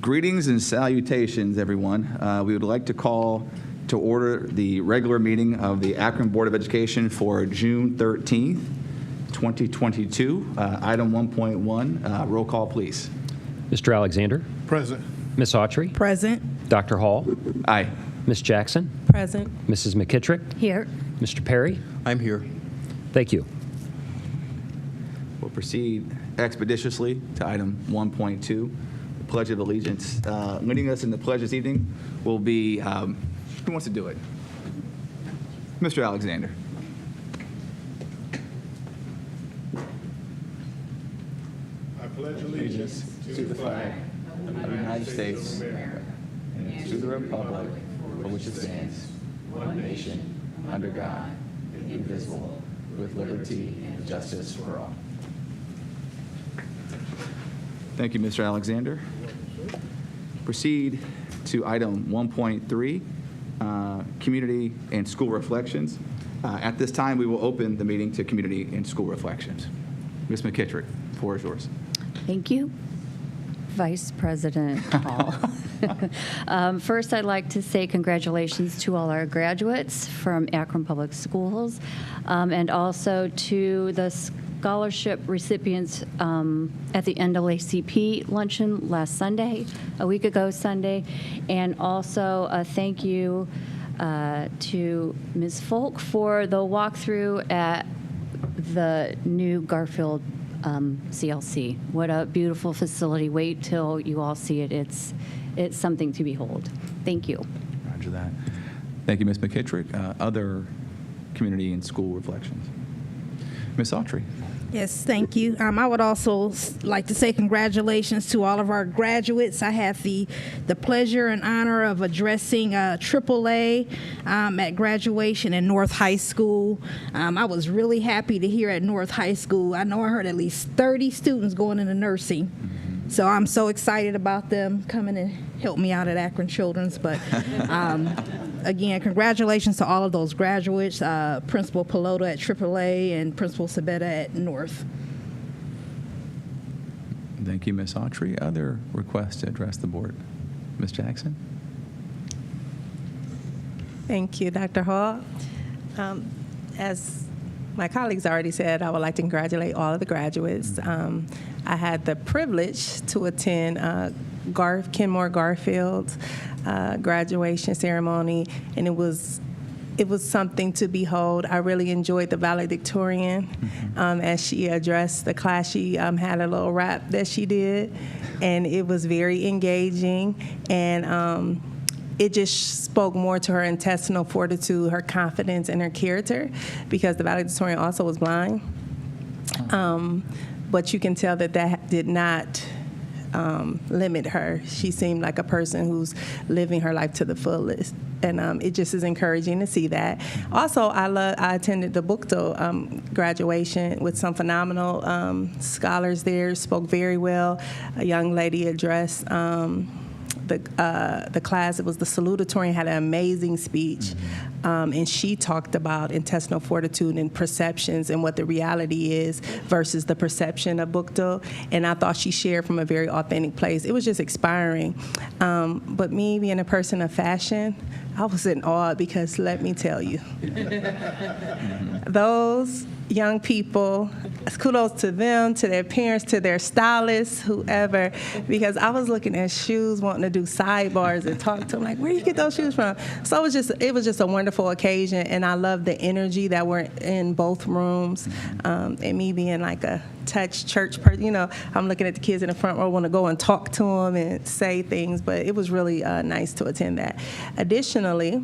Greetings and salutations, everyone. We would like to call to order the regular meeting of the Akron Board of Education for June 13th, 2022. Item 1.1, roll call, please. Mr. Alexander? Present. Ms. Autry? Present. Dr. Hall? Aye. Ms. Jackson? Present. Mrs. McKittrick? Here. Mr. Perry? I'm here. Thank you. We'll proceed expeditiously to item 1.2, the Pledge of Allegiance. Leading us in the pledge this evening will be, who wants to do it? Mr. Alexander. I pledge allegiance To the flag of the United States and to the republic for which it stands, one nation, under God, indivisible, with liberty and justice for all. Thank you, Mr. Alexander. Proceed to item 1.3, community and school reflections. At this time, we will open the meeting to community and school reflections. Ms. McKittrick, the floor is yours. Thank you, Vice President Hall. First, I'd like to say congratulations to all our graduates from Akron Public Schools, and also to the scholarship recipients at the NAACP luncheon last Sunday, a week ago Sunday, and also a thank you to Ms. Folk for the walkthrough at the new Garfield CLC. What a beautiful facility. Wait till you all see it. It's something to behold. Thank you. Roger that. Thank you, Ms. McKittrick. Other community and school reflections. Ms. Autry. Yes, thank you. I would also like to say congratulations to all of our graduates. I had the pleasure and honor of addressing AAA at graduation in North High School. I was really happy to hear at North High School. I know I heard at least 30 students going into nursing. So I'm so excited about them coming and help me out at Akron Children's. But again, congratulations to all of those graduates, Principal Pelota at AAA and Principal Sabetta at North. Thank you, Ms. Autry. Other requests to address the board? Ms. Jackson? Thank you, Dr. Hall. As my colleagues already said, I would like to congratulate all of the graduates. I had the privilege to attend Kenmore Garfield's graduation ceremony, and it was something to behold. I really enjoyed the valedictorian as she addressed the class. She had a little rap that she did, and it was very engaging, and it just spoke more to her intestinal fortitude, her confidence, and her character, because the valedictorian also was blind. But you can tell that did not limit her. She seemed like a person who's living her life to the fullest. And it just is encouraging to see that. Also, I attended the Bookto graduation with some phenomenal scholars there, spoke very well. A young lady addressed the class. It was the salutatorian, had an amazing speech, and she talked about intestinal fortitude and perceptions and what the reality is versus the perception of Bookto. And I thought she shared from a very authentic place. It was just inspiring. But me being a person of fashion, I was in awe, because let me tell you, those young people, kudos to them, to their parents, to their stylists, whoever, because I was looking at shoes, wanting to do sidebars and talk to them, like, where do you get those shoes from? So it was just a wonderful occasion, and I love the energy that were in both rooms, and me being like a touch church person, I'm looking at the kids in the front row, want to go and talk to them and say things, but it was really nice to attend that. Additionally,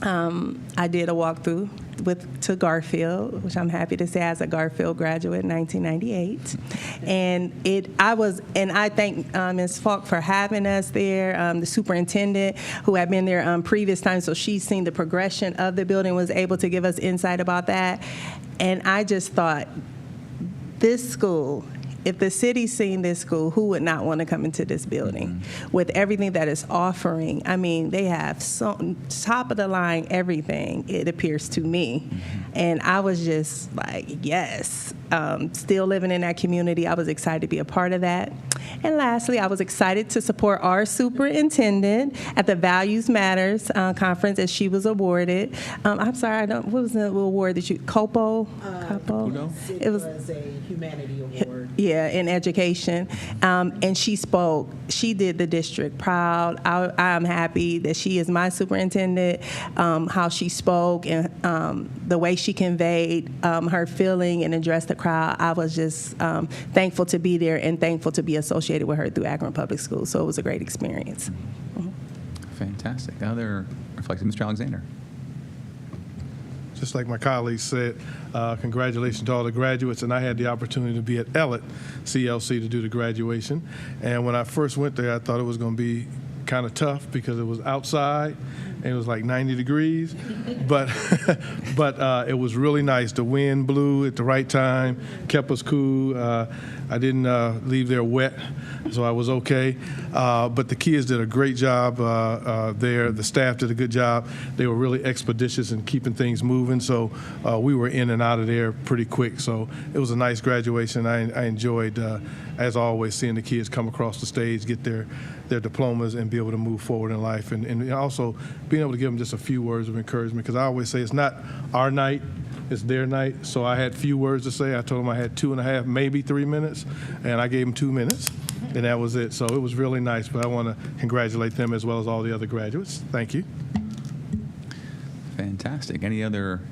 I did a walkthrough to Garfield, which I'm happy to say as a Garfield graduate in 1998. And I thank Ms. Falk for having us there, the superintendent who had been there previous times, so she's seen the progression of the building, was able to give us insight about that. And I just thought, this school if the city's seen this school, who would not want to come into this building with everything that it's offering? I mean, they have so top of the line everything, it appears to me. And I was just like, yes. Still living in that community, I was excited to be a part of that. And lastly, I was excited to support our superintendent at the Values Matters conference as she was awarded. I'm sorry, what was the award that you, COPO? It was a humanity award. Yeah, in education. And she spoke. She did the district proud. I'm happy that she is my superintendent, how she spoke and the way she conveyed her feeling and addressed the crowd. I was just thankful to be there and thankful to be associated with her through Akron Public Schools. So it was a great experience. Fantastic. Other reflections, Mr. Alexander. Just like my colleagues said, congratulations to all the graduates. And I had the opportunity to be at Ellet CLC to do the graduation. And when I first went there, I thought it was going to be kind of tough because it was outside and it was like 90 degrees. But it was really nice. The wind blew at the right time, kept us cool. I didn't leave there wet, so I was okay. But the kids did a great job there. The staff did a good job. They were really expeditious in keeping things moving, so we were in and out of there pretty quick. So it was a nice graduation. I enjoyed, as always, seeing the kids come across the stage, get their diplomas, and be able to move forward in life. And also being able to give them just a few words of encouragement, because I always say it's not our night, it's their night. So I had few words to say. I told them I had 2.5, maybe 3 minutes, and I gave them 2 minutes, and that was it. So it was really nice, but I want to congratulate them as well as all the other graduates. Thank you. Fantastic. Any other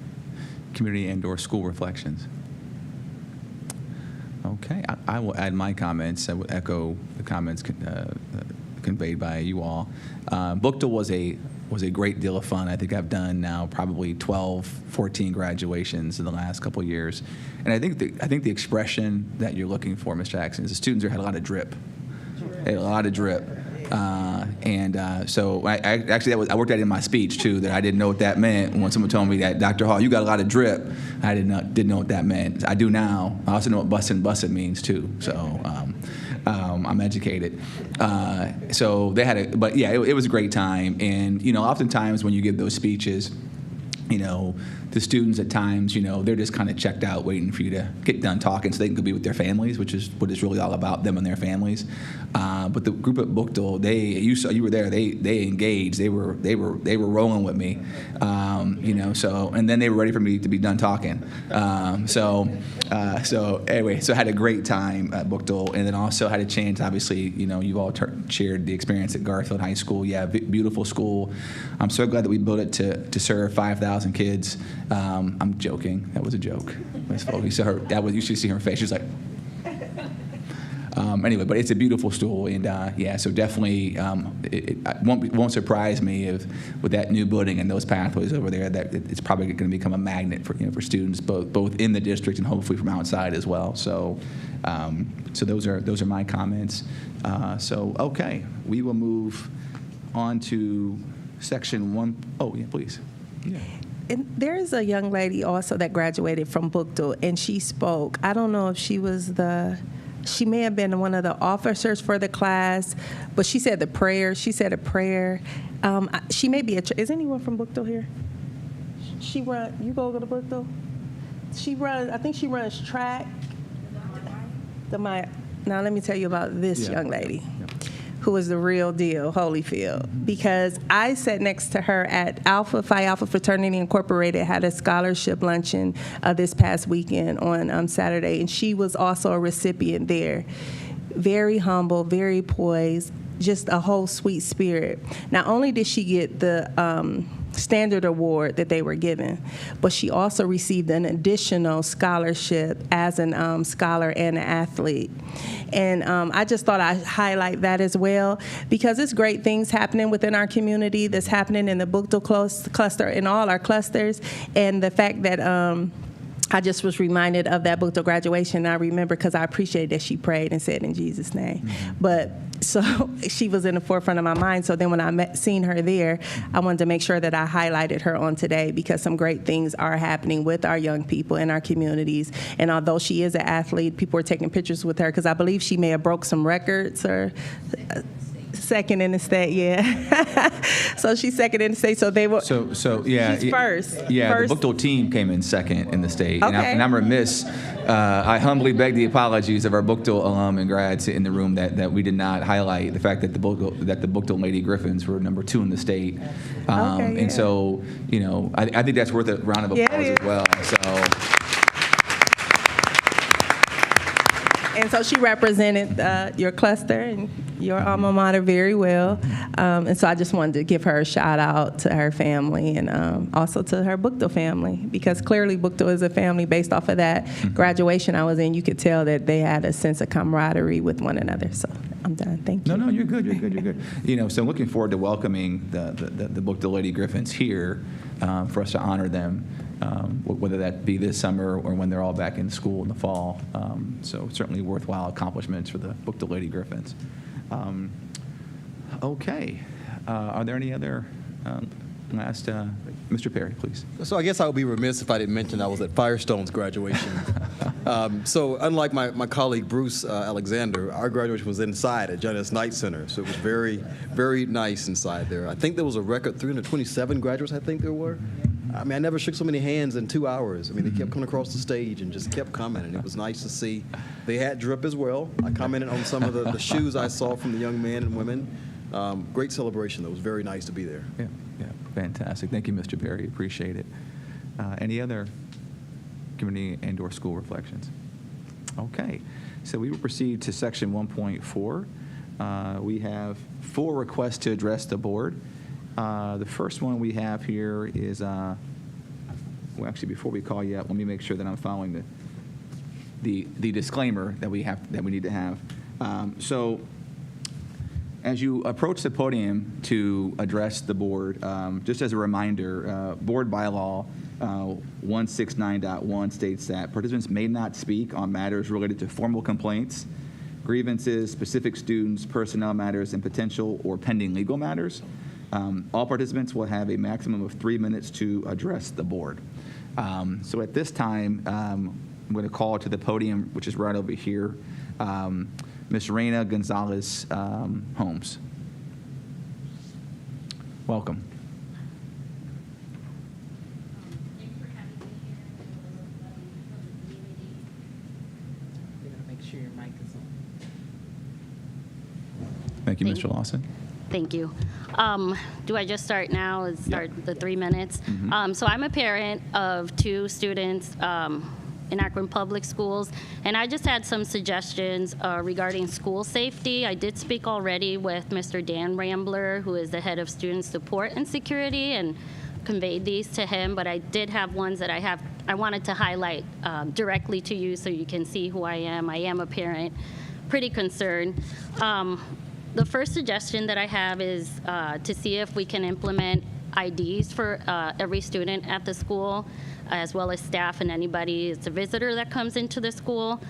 community and/or school reflections? Okay, I will add my comments. I will echo the comments conveyed by you all. Bookdale was a great deal of fun. I think I've done now probably 12, 14 graduations in the last couple of years, and I think the expression that you're looking for, Ms. Jackson, is the students had a lot of drip. They had a lot of drip. So I worked at it in my speech too, that I didn't know what that meant. When someone told me that, Dr. Hall, you got a lot of drip, I didn't know what that meant. I do now. I also know what bussin' means too. So I'm educated. So they had but yeah, it was a great time. And oftentimes when you give those speeches, the students at times, they're just kind of checked out waiting for you to get done talking so they can go be with their families, which is what it's really all about, them and their families. But the group at Bookdale, you were there, they engaged, they were rolling with me, so, and then they were ready for me to be done talking. So anyway, so I had a great time at Bookdale, and then also had a chance, obviously, you've all shared the experience at Garfield High School. Yeah, beautiful school. I'm so glad that we built it to serve 5,000 kids. I'm joking. That was a joke. You should see her face. She's like, anyway, but it's a beautiful school, and so definitely it won't surprise me if with that new building and those pathways over there that it's probably going to become a magnet for students both in the district and hopefully from outside as well. So those are my comments. Okay, we will move on to section 1. Oh yeah, please. Yeah. And there's a young lady also that graduated from Bookdale, and she spoke. I don't know if she may have been one of the officers for the class, but she said a prayer. She may be is anyone from Bookdale here? You go to Bookdale? I think she runs track. Now let me tell you about this young lady. Who was the real deal, Holyfield, because I sat next to her at Phi Alpha Fraternity Incorporated, had a scholarship luncheon this past weekend on Saturday, and she was also a recipient there. Very humble, very poised, just a whole sweet spirit. Not only did she get the standard award that they were given, but she also received an additional scholarship as an scholar and an athlete. And I just thought I'd highlight that as well, because it's great things happening within our community that's happening in the Bookdale cluster, in all our clusters, and the fact that I just was reminded of that Bookdale graduation. I remember because I appreciated that she prayed and said in Jesus' name. But So she was in the forefront of my mind. So then when I seen her there, I wanted to make sure that I highlighted her on today because some great things are happening with our young people in our communities. And although she is an athlete, people are taking pictures with her because I believe she may have broke some records or second in the state, yeah. So she's second in the state. So they were. So yeah. She's first. Yeah, First. the Bookdale team came in second in the state. Okay. And I'm remiss. I humbly beg the apologies of our Bookdale alum and grads in the room that we did not highlight the fact that the Bookdale Lady Griffins were number 2 in the state. Okay, yeah. And so, I think that's worth a round of applause as well. So. And so she represented your cluster and your alma mater very well. And so I just wanted to give her a shout out to her family and also to her Bookdale family, because clearly Bookdale is a family based off of that graduation I was in. You could tell that they had a sense of camaraderie with one another. So I'm done. Thank you. No, you're good. You're good. So I'm looking forward to welcoming the Bookdale Lady Griffins here for us to honor them. Whether that be this summer or when they're all back in school in the fall. So certainly worthwhile accomplishments for the Bookdale Lady Griffins. Okay. Are there any other last? Mr. Perry, please. So I guess I would be remiss if I didn't mention I was at Firestone's graduation. So unlike my colleague Bruce Alexander, our graduation was inside at Janice Knight Center. So it was very, very nice inside there. I think there was a record 327 graduates, I think there were. I mean, I never shook so many hands in 2 hours. I mean, they kept coming across the stage and just kept coming, and it was nice to see. They had drip as well. I commented on some of the shoes I saw from the young men and women. Great celebration, though. It was very nice to be there. Yeah, fantastic. Thank you, Mr. Perry. Appreciate it. Any other community and/or school reflections? Okay, so we will proceed to section 1.4. We have 4 requests to address the board. The first one we have here is, well, actually, before we call you up, let me make sure that I'm following the disclaimer that we need to have. So, as you approach the podium to address the board, just as a reminder, board bylaw 169.1 states that participants may not speak on matters related to formal complaints, grievances, specific students, personnel matters, and potential or pending legal matters. All participants will have a maximum of 3 minutes to address the board. So at this time, I'm going to call to the podium, which is right over here, Ms. Reina Gonzalez Holmes. Welcome. Thanks for having me here. You're going to make sure your mic is on. Thank you, Mr. Lawson. Thank you. Do I just start now? Start the 3 minutes? Mm-hmm. So I'm a parent of 2 students in Akron Public Schools, and I just had some suggestions regarding school safety. I did speak already with Mr. Dan Rambler, who is the head of student support and security, and conveyed these to him, but I did have ones that I wanted to highlight directly to you so you can see who I am. I am a parent, pretty concerned. The first suggestion that I have is to see if we can implement IDs for every student at the school, as well as staff and anybody that's a visitor that comes into the school.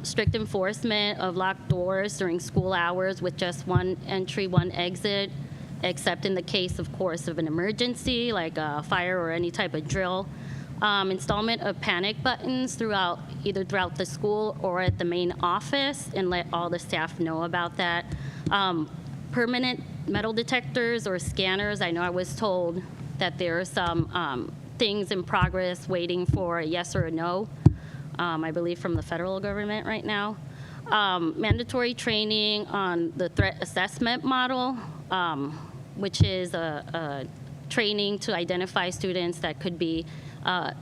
Strict enforcement of locked doors during school hours with just 1 entry, 1 exit, except in the case, of course, of an emergency, like a fire or any type of drill. Installment of panic buttons either throughout the school or at the main office, and let all the staff know about that. Permanent metal detectors or scanners. I know I was told that there are some things in progress waiting for a yes or a no, I believe from the federal government right now. Mandatory training on the threat assessment model, which is a training to identify students that could be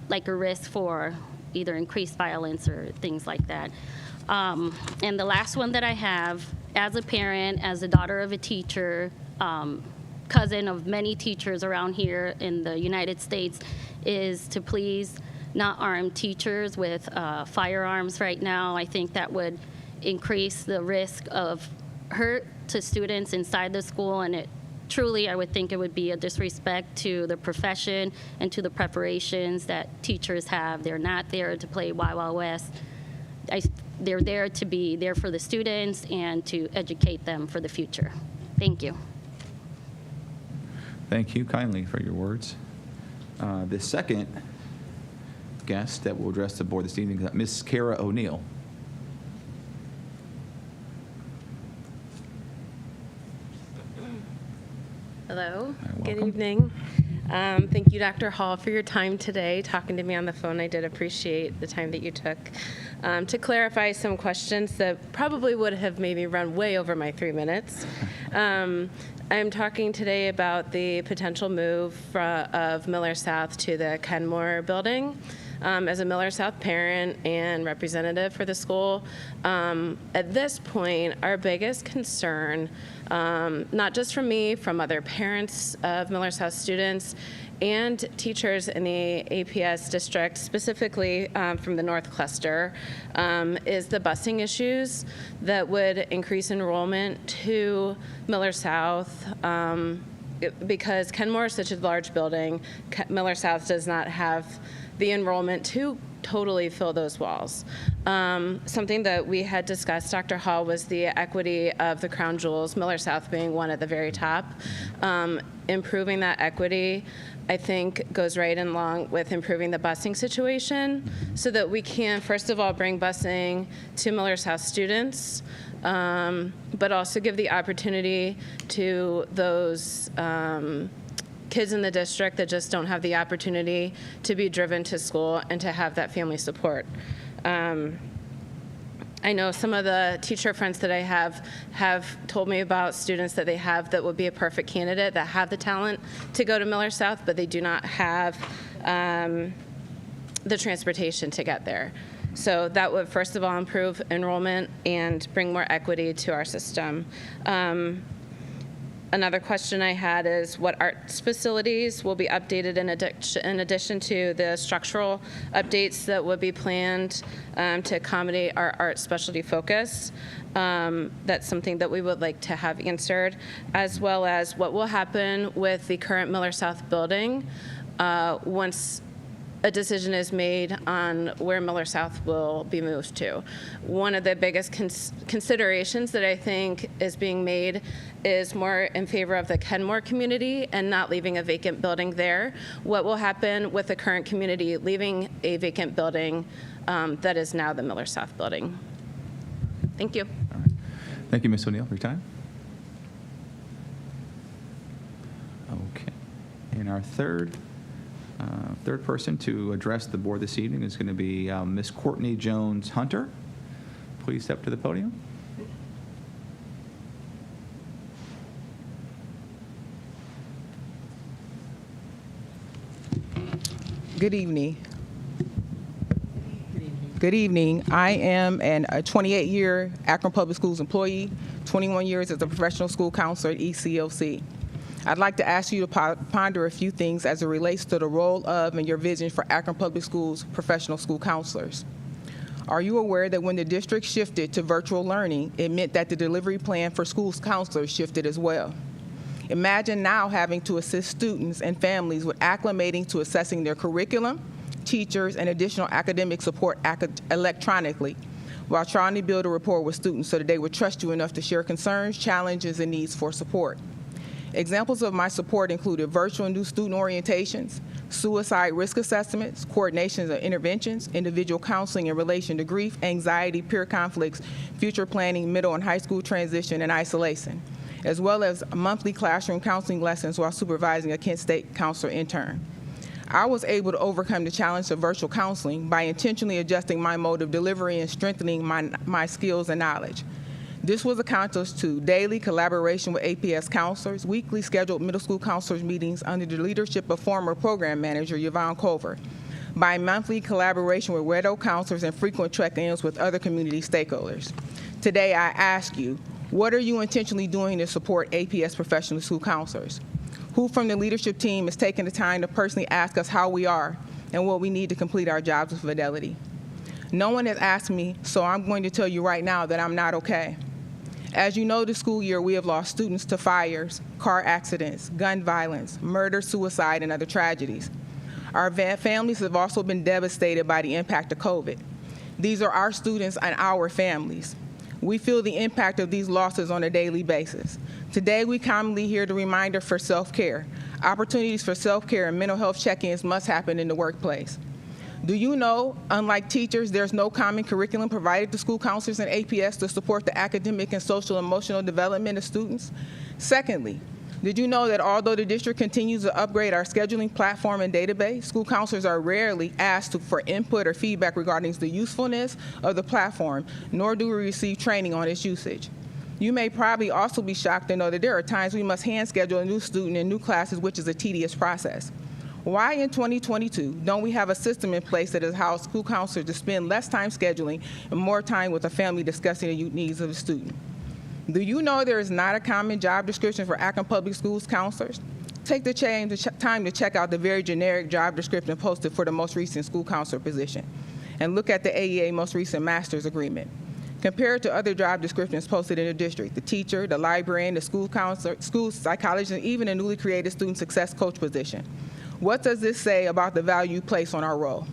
like a risk for either increased violence or things like that. And the last one that I have, as a parent, as a daughter of a teacher, cousin of many teachers around here in the United States, is to please not arm teachers with firearms right now. I think that would increase the risk of hurt to students inside the school, and truly, I would think it would be a disrespect to the profession and to the preparations that teachers have. They're not there to play Wild Wild West. I they're there to be there for the students and to educate them for the future. Thank you. Thank you kindly for your words. The second guest that will address the board this evening is Ms. Kara O'Neill. Hello. Hi, Good welcome. evening. Thank you, Dr. Hall, for your time today, talking to me on the phone. I did appreciate the time that you took to clarify some questions that probably would have maybe run way over my 3 minutes. I'm talking today about the potential move of Miller South to the Kenmore building. As a Miller South parent and representative for the school, at this point, our biggest concern, not just from me, from other parents of Miller South students and teachers in the APS district, specifically from the North Cluster, is the busing issues that would increase enrollment to Miller South. Because Kenmore is such a large building, Miller South does not have the enrollment to totally fill those walls. Something that we had discussed, Dr. Hall, was the equity of the crown jewels, Miller South being one at the very top. Improving that equity, I think, goes right in along with improving the busing situation so that we can, first of all, bring busing to Miller South students, but also give the opportunity to those kids in the district that just don't have the opportunity to be driven to school and to have that family support. I know some of the teacher friends that I have told me about students that they have that would be a perfect candidate, that have the talent to go to Miller South, but they do not have the transportation to get there. So that would, first of all, improve enrollment and bring more equity to our system. Another question I had is what arts facilities will be updated in addition to the structural updates that would be planned to accommodate our art specialty focus. That's something that we would like to have answered, as well as what will happen with the current Miller South building once a decision is made on where Miller South will be moved to. One of the biggest considerations that I think is being made is more in favor of the Kenmore community and not leaving a vacant building there. What will happen with the current community leaving a vacant building that is now the Miller South building? Thank you. All right. Thank you, Ms. O'Neill, for your time. Okay. And our third person to address the board this evening is going to be Ms. Courtney Jones-Hunter. Please step to the podium. Good evening. Good evening. I am a 28-year Akron Public Schools employee, 21 years as a professional school counselor at ECOC. I'd like to ask you to ponder a few things as it relates to the role of and your vision for Akron Public Schools professional school counselors. Are you aware that when the district shifted to virtual learning, it meant that the delivery plan for schools counselors shifted as well? Imagine now having to assist students and families with acclimating to assessing their curriculum, teachers, and additional academic support electronically, while trying to build a rapport with students so that they would trust you enough to share concerns, challenges, and needs for support. Examples of my support included virtual new student orientations, suicide risk assessments, coordinations of interventions, individual counseling in relation to grief, anxiety, peer conflicts, future planning, middle and high school transition, and isolation, as well as monthly classroom counseling lessons while supervising a Kent State counselor intern. I was able to overcome the challenge of virtual counseling by intentionally adjusting my mode of delivery and strengthening my skills and knowledge. This was accomplished through daily collaboration with APS counselors, weekly scheduled middle school counselors meetings under the leadership of former program manager Yvonne Culver, by monthly collaboration with widow counselors and frequent check-ins with other community stakeholders. Today I ask you, what are you intentionally doing to support APS professional school counselors? Who from the leadership team is taking the time to personally ask us how we are and what we need to complete our jobs with fidelity? No one has asked me, so I'm going to tell you right now that I'm not okay. As you know, this school year, we have lost students to fires, car accidents, gun violence, murder, suicide, and other tragedies. Our families have also been devastated by the impact of COVID. These are our students and our families. We feel the impact of these losses on a daily basis. Today, we commonly hear the reminder for self-care. Opportunities for self-care and mental health check-ins must happen in the workplace. Do you know, unlike teachers, there's no common curriculum provided to school counselors and APS to support the academic and social emotional development of students? Secondly, did you know that although the district continues to upgrade our scheduling platform and database, school counselors are rarely asked for input or feedback regarding the usefulness of the platform, nor do we receive training on its usage. You may probably also be shocked to know that there are times we must hand schedule a new student in new classes, which is a tedious process. Why in 2022 don't we have a system in place that allows school counselors to spend less time scheduling and more time with a family discussing the needs of the student? Do you know there is not a common job description for Akron Public Schools counselors? Take the time to check out the very generic job description posted for the most recent school counselor position, and look at the AEA most recent master's agreement. Compare it to other job descriptions posted in the district: the teacher, the librarian, the school counselor, school psychologist, and even a newly created student success coach position. What does this say about the value you place on our role?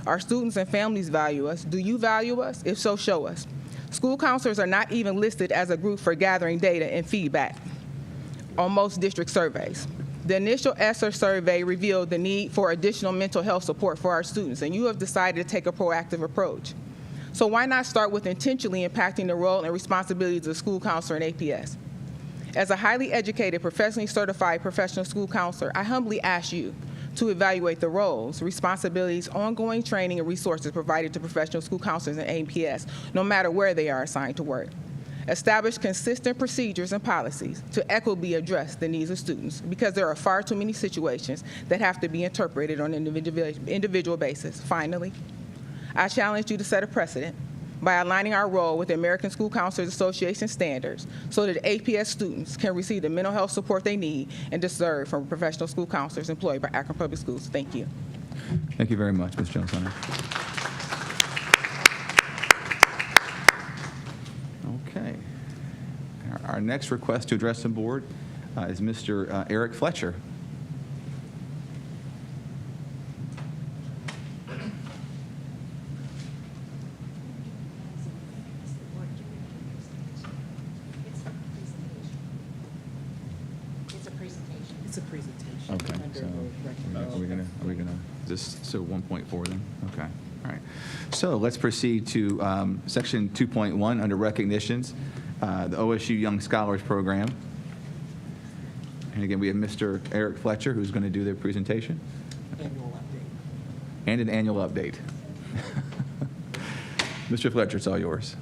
Our students and families value us. Do you value us? If so, show us. School counselors are not even listed as a group for gathering data and feedback on most district surveys. The initial ESSER survey revealed the need for additional mental health support for our students, and you have decided to take a proactive approach. So why not start with intentionally impacting the role and responsibilities of school counselor and APS? As a highly educated, professionally certified professional school counselor, I humbly ask you to evaluate the roles, responsibilities, ongoing training, and resources provided to professional school counselors and APS, no matter where they are assigned to work. Establish consistent procedures and policies to equitably address the needs of students, because there are far too many situations that have to be interpreted on an individual basis. Finally, I challenge you to set a precedent by aligning our role with the American School Counselors Association standards so that APS students can receive the mental health support they need and deserve from professional school counselors employed by Akron Public Schools. Thank you. Thank you very much, Ms. Jones-Hunter. Okay. Our next request to address the board is Mr. Eric Fletcher. It's a presentation. Okay, Under so the are we gonna just, so 1.4 then? Okay, all right. So let's proceed to section 2.1 under recognitions, the OSU Young Scholars Program. And again, we have Mr. Eric Fletcher, who's going to do their presentation. Annual update. And an annual update. Mr. Fletcher, it's all yours.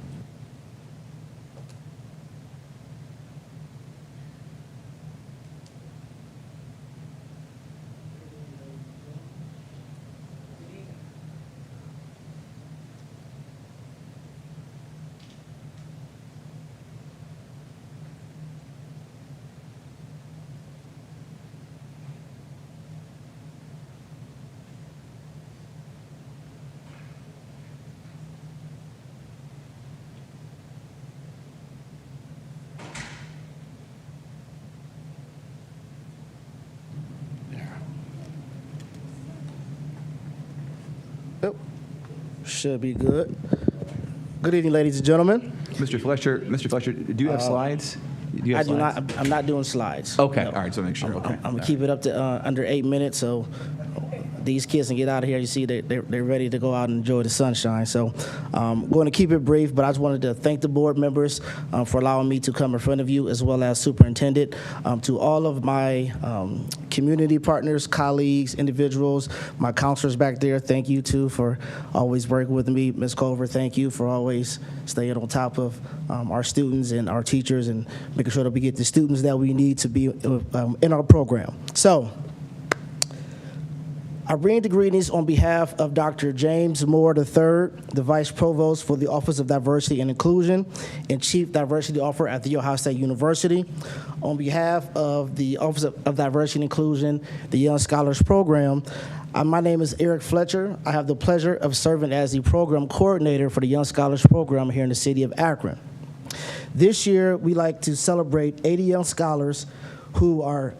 Yep. Should be good. Good evening, ladies and gentlemen. Mr. Fletcher, do you have slides? Do you have slides? I do not. I'm not doing slides. Okay, No. all right, so make sure. Okay. I'm gonna keep it up to under 8 minutes, so these kids can get out of here. You see, they're ready to go out and enjoy the sunshine. So I'm going to keep it brief, but I just wanted to thank the board members for allowing me to come in front of you, as well as Superintendent. To all of my community partners, colleagues, individuals, my counselors back there, thank you too for always working with me. Ms. Culver, thank you for always staying on top of our students and our teachers and making sure that we get the students that we need to be in our program. So I bring the greetings on behalf of Dr. James Moore III, the Vice Provost for the Office of Diversity and Inclusion and Chief Diversity Officer at The Ohio State University. On behalf of the Office of Diversity and Inclusion, the Young Scholars Program, my name is Eric Fletcher. I have the pleasure of serving as the Program Coordinator for the Young Scholars Program here in the city of Akron. This year, we like to celebrate 80 young scholars who are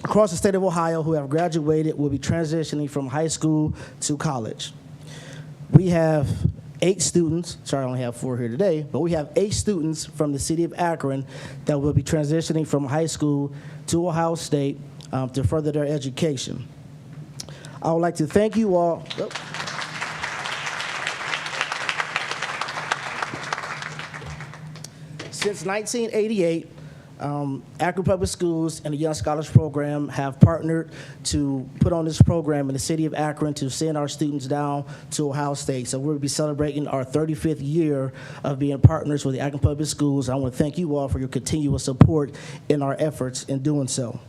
across the state of Ohio who have graduated, will be transitioning from high school to college. we have 8 students, sorry I only have 4 here today, but we have 8 students from the city of Akron that will be transitioning from high school to Ohio State to further their education. I would like to thank you all. Since 1988, Akron Public Schools and the Young Scholars Program have partnered to put on this program in the city of Akron to send our students down to Ohio State. So we'll be celebrating our 35th year of being partners with the Akron Public Schools. I want to thank you all for your continuous support in our efforts in doing so.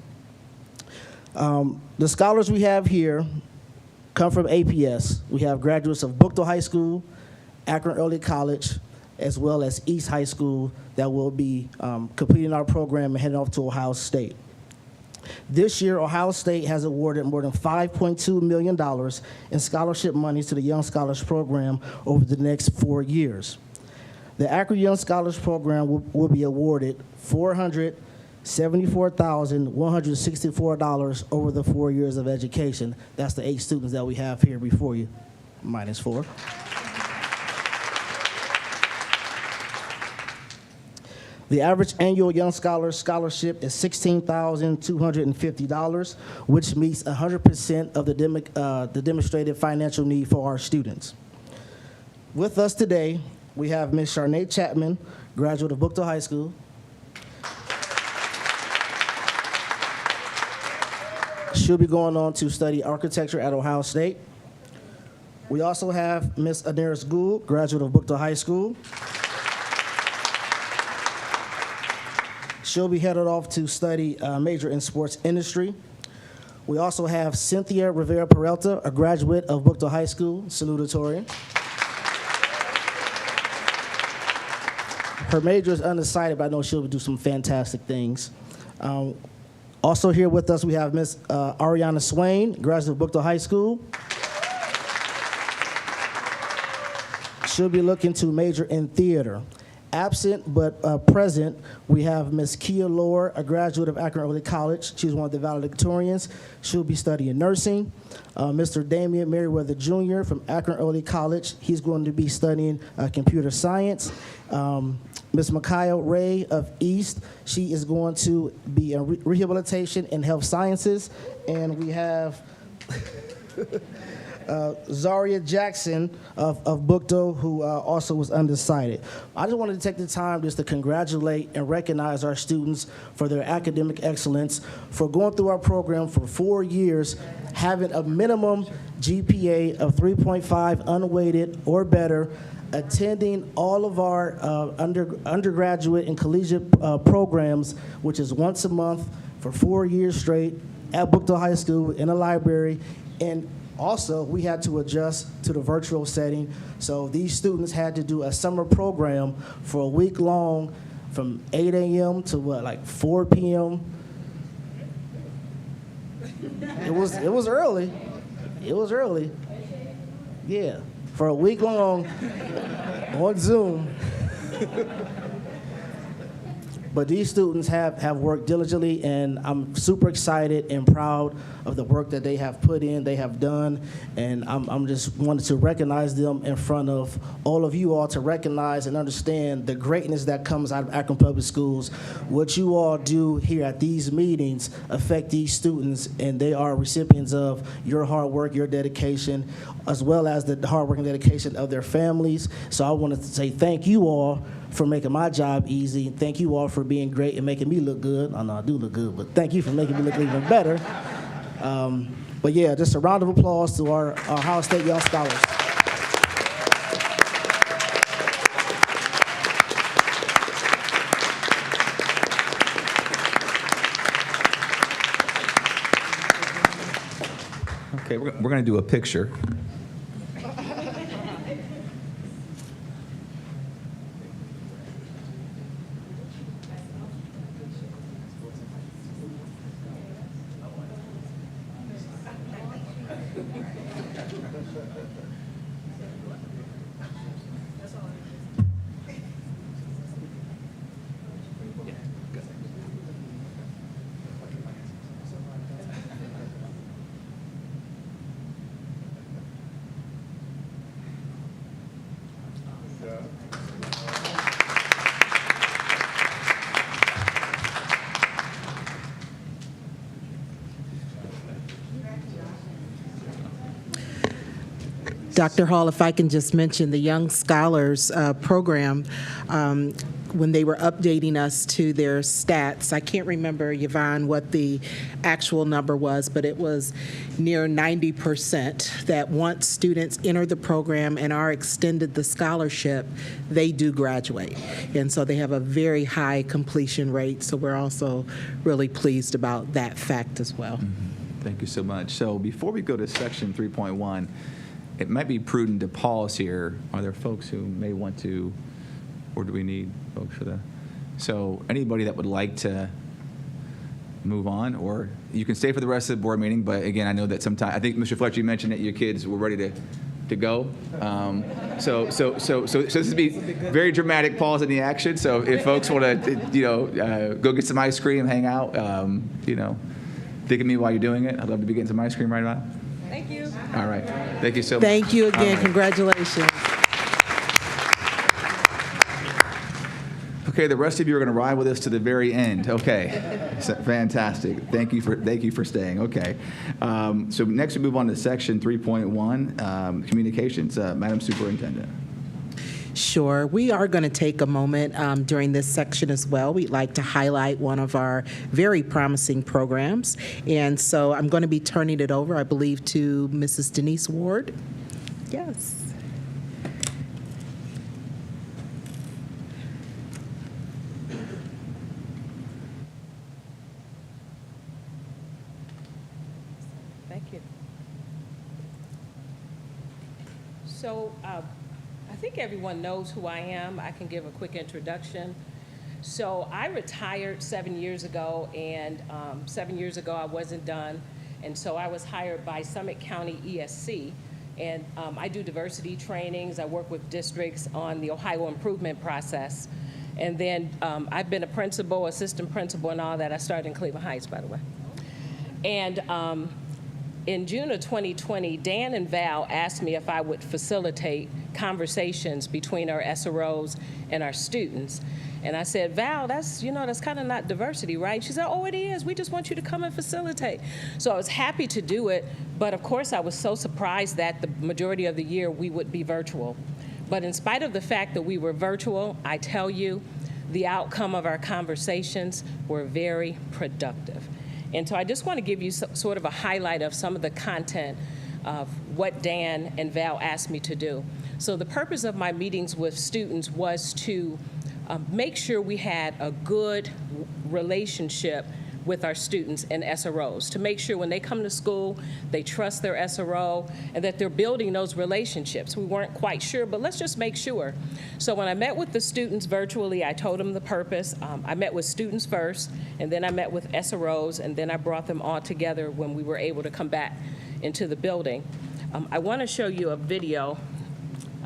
The scholars we have here come from APS. We have graduates of Bookto High School, Akron Early College, as well as East High School that will be completing our program and heading off to Ohio State. This year, Ohio State has awarded more than $5.2 million in scholarship monies to the Young Scholars Program over the next 4 years. The Akron Young Scholars Program will be awarded $474,164 over the 4 years of education. That's the 8 students that we have here before you, minus 4. The average annual Young Scholars Scholarship is $16,250, which meets 100% of the demonstrated financial need for our students. With us today, we have Ms. Sharnae Chapman, graduate of Bookto High School. She'll be going on to study architecture at Ohio State. We also have Ms. Anaris Gould, graduate of Bookto High School. She'll be headed off to study major in sports industry. We also have Cynthia Rivera-Peralta, a graduate of Bookto High School, salutatorian. Her major is undecided, but I know she'll do some fantastic things. Also here with us, we have Miss Ariana Swain, graduate of Bookto High School. She'll be looking to major in theater. Absent but present, we have Miss Kia Lohr, a graduate of Akron Early College. She's one of the valedictorians. She'll be studying nursing. Mr. Damian Merriweather Jr. from Akron Early College. He's going to be studying computer science. Ms. Micaiah Ray of East. She is going to be in rehabilitation and health sciences. And we have Zaria Jackson of Bookto, who also was undecided. I just wanted to take the time just to congratulate and recognize our students for their academic excellence, for going through our program for 4 years, having a minimum GPA of 3.5 unweighted or better, attending all of our undergraduate and collegiate programs, which is once a month for 4 years straight at Bookto High School in a library. And also, we had to adjust to the virtual setting, so these students had to do a summer program for a week long from 8 a.m. to like 4 p.m. It was early. It was early. Yeah, for a week long on Zoom. But these students have worked diligently, and I'm super excited and proud of the work that they have put in, they have done, and I'm just wanted to recognize them in front of all of you all, to recognize and understand the greatness that comes out of Akron Public Schools. What you all do here at these meetings affect these students, and they are recipients of your hard work, your dedication, as well as the hard work and dedication of their families. So I wanted to say thank you all for making my job easy. Thank you all for being great and making me look good. I know I do look good, but thank you for making me look even better. But yeah, just a round of applause to our Ohio State Young Scholars. Okay, we're going to do a picture. Dr. Hall, if I can just mention the Young Scholars program, when they were updating us to their stats, I can't remember, Yvonne, what the actual number was, but it was near 90% that once students enter the program and are extended the scholarship, they do graduate. And so they have a very high completion rate, so we're also really pleased about that fact as well. Thank you so much. So before we go to section 3.1, it might be prudent to pause here. Are there folks who may want to, or do we need folks for that? So anybody that would like to move on, or you can stay for the rest of the board meeting, but again, I know that sometimes, I think Mr. Fletcher, you mentioned that your kids were ready to go. So this would be very dramatic pause in the action. So if folks want to, go get some ice cream, hang out, think of me while you're doing it. I'd love to be getting some ice cream right now. Thank you. All right. Thank you so much. Thank you again. All right. Congratulations. Okay, the rest of you are going to ride with us to the very end. Okay, so, fantastic. Thank you for staying. Okay, so next we move on to section 3.1, communications. Madam Superintendent. Sure. We are going to take a moment during this section as well. We'd like to highlight one of our very promising programs. And so I'm going to be turning it over, I believe, to Mrs. Denise Ward. Yes. Thank you. So I think everyone knows who I am. I can give a quick introduction. So I retired 7 years ago, and 7 years ago I wasn't done, and so I was hired by Summit County ESC, and I do diversity trainings. I work with districts on the Ohio improvement process, and then I've been a principal, assistant principal, and all that. I started in Cleveland Heights, by the way. And in June of 2020, Dan and Val asked me if I would facilitate conversations between our SROs and our students. And I said, Val, that's kind of not diversity, right? She said, oh, it is. We just want you to come and facilitate. So I was happy to do it, but of course I was so surprised that the majority of the year we would be virtual. But in spite of the fact that we were virtual, I tell you, the outcome of our conversations were very productive. And so I just want to give you sort of a highlight of some of the content of what Dan and Val asked me to do. So the purpose of my meetings with students was to make sure we had a good relationship with our students and SROs, to make sure when they come to school, they trust their SRO and that they're building those relationships. We weren't quite sure, but let's just make sure. So when I met with the students virtually, I told them the purpose. I met with students first, and then I met with SROs, and then I brought them all together when we were able to come back into the building. I want to show you a video.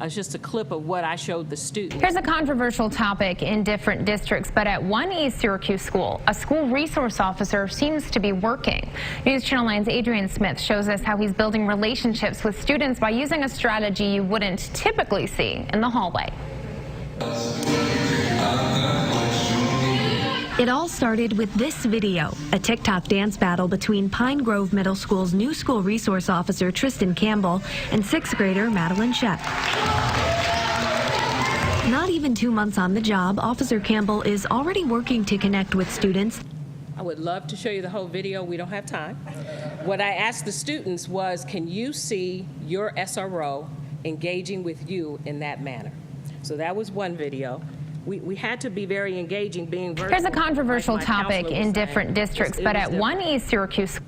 It's just a clip of what I showed the students. Here's a controversial topic in different districts, but at one East Syracuse school, a school resource officer seems to be working. News Channel 9's Adrian Smith shows us how he's building relationships with students by using a strategy you wouldn't typically see in the hallway. It all started with this video, a TikTok dance battle between Pine Grove Middle School's new school resource officer, Tristan Campbell, and sixth grader Madeline Shep. Not even 2 months on the job, Officer Campbell is already working to connect with students. I would love to show you the whole video. We don't have time. What I asked the students was, can you see your SRO engaging with you in that manner? So that was one video. We had to be very engaging, being virtual. Here's a controversial topic in different districts, but at one East Syracuse.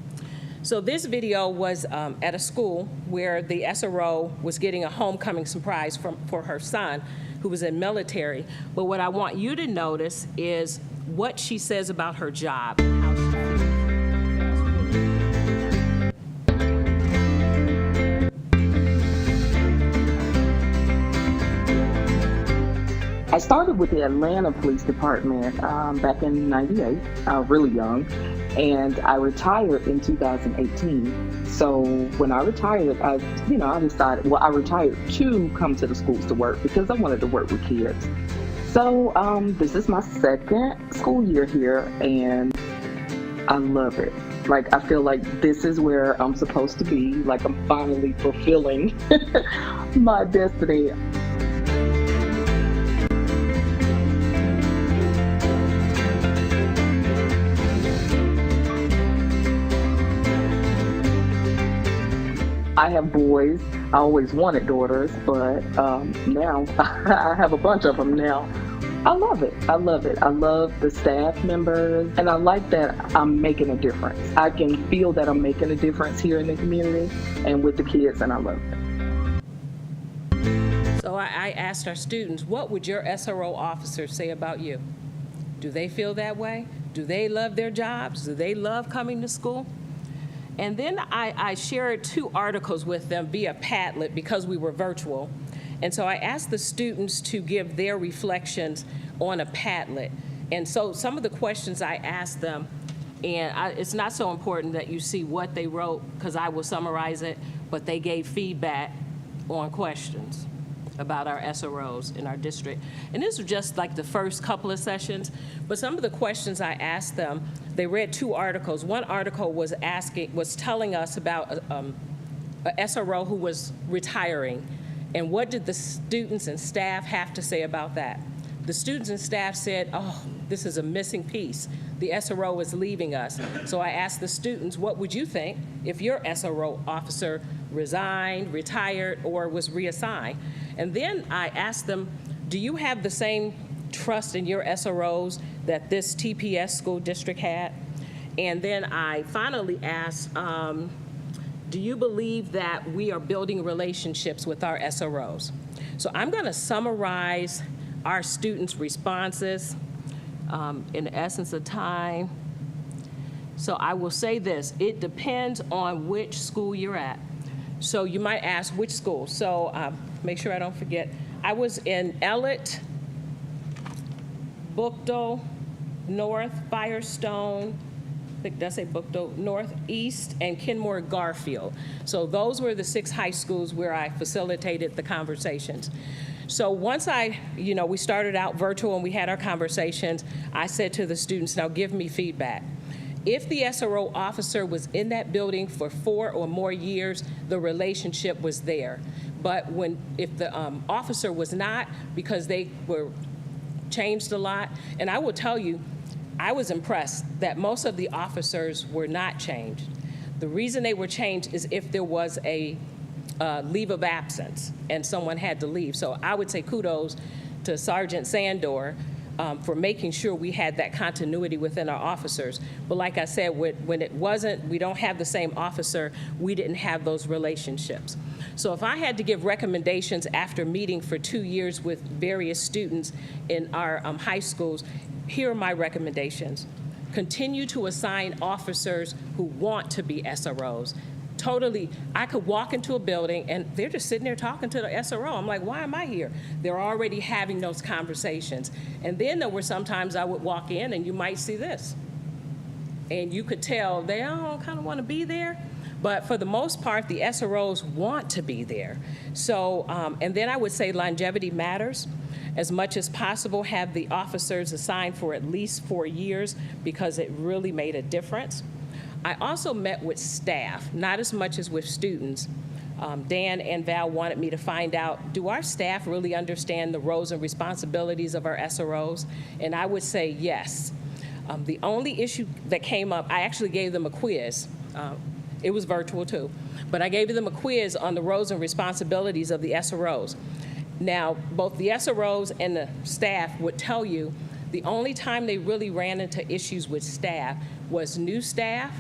So this video was at a school where the SRO was getting a homecoming surprise for her son, who was in military. But what I want you to notice is what she says about her job. How she feels. I started with the Atlanta Police Department back in '98, really young, and I retired in 2018. So when I retired, I decided, I retired to come to the schools to work because I wanted to work with kids. So this is my second school year here, and I love it. Like, I feel like this is where I'm supposed to be. Like, I'm finally fulfilling my destiny. I have boys. I always wanted daughters, but now I have a bunch of them now. I love it. I love it. I love the staff members, and I like that I'm making a difference. I can feel that I'm making a difference here in the community and with the kids, and I love it. So I asked our students, what would your SRO officer say about you? Do they feel that way? Do they love their jobs? Do they love coming to school? And then I shared 2 articles with them via Padlet because we were virtual. And so I asked the students to give their reflections on a Padlet. And so some of the questions I asked them, and it's not so important that you see what they wrote because I will summarize it, but they gave feedback on questions about our SROs in our district. And this was just like the first couple of sessions, but some of the questions I asked them, they read 2 articles. One article was telling us about a SRO who was retiring, and what did the students and staff have to say about that? The students and staff said, oh, this is a missing piece. The SRO is leaving us. So I asked the students, what would you think if your SRO officer resigned, retired, or was reassigned? And then I asked them, do you have the same trust in your SROs that this TPS school district had? And then I finally asked, do you believe that we are building relationships with our SROs? So I'm going to summarize our students' responses in the essence of time. So I will say this, it depends on which school you're at. So you might ask which school. So make sure I don't forget. I was in Ellett, Bookdale, North, Firestone, did I say Bookdale, Northeast, and Kenmore Garfield. So those were the 6 high schools where I facilitated the conversations. So once we started out virtual and we had our conversations, I said to the students, now give me feedback. If the SRO officer was in that building for 4 or more years, the relationship was there. But if the officer was not, because they were changed a lot, and I will tell you, I was impressed that most of the officers were not changed. The reason they were changed is if there was a leave of absence and someone had to leave. So I would say kudos to Sergeant Sandor for making sure we had that continuity within our officers. But like I said, when it wasn't, we don't have the same officer, we didn't have those relationships. So if I had to give recommendations after meeting for 2 years with various students in our high schools, here are my recommendations. Continue to assign officers who want to be SROs. Totally, I could walk into a building and they're just sitting there talking to the SRO. I'm like, why am I here? They're already having those conversations. And then there were sometimes I would walk in and you might see this. And you could tell they don't kind of want to be there. But for the most part, the SROs want to be there. So, and then I would say longevity matters. As much as possible, have the officers assigned for at least 4 years because it really made a difference. I also met with staff, not as much as with students. Dan and Val wanted me to find out, do our staff really understand the roles and responsibilities of our SROs? And I would say yes. The only issue that came up, I actually gave them a quiz. It was virtual too, but I gave them a quiz on the roles and responsibilities of the SROs. Now, both the SROs and the staff would tell you the only time they really ran into issues with staff was new staff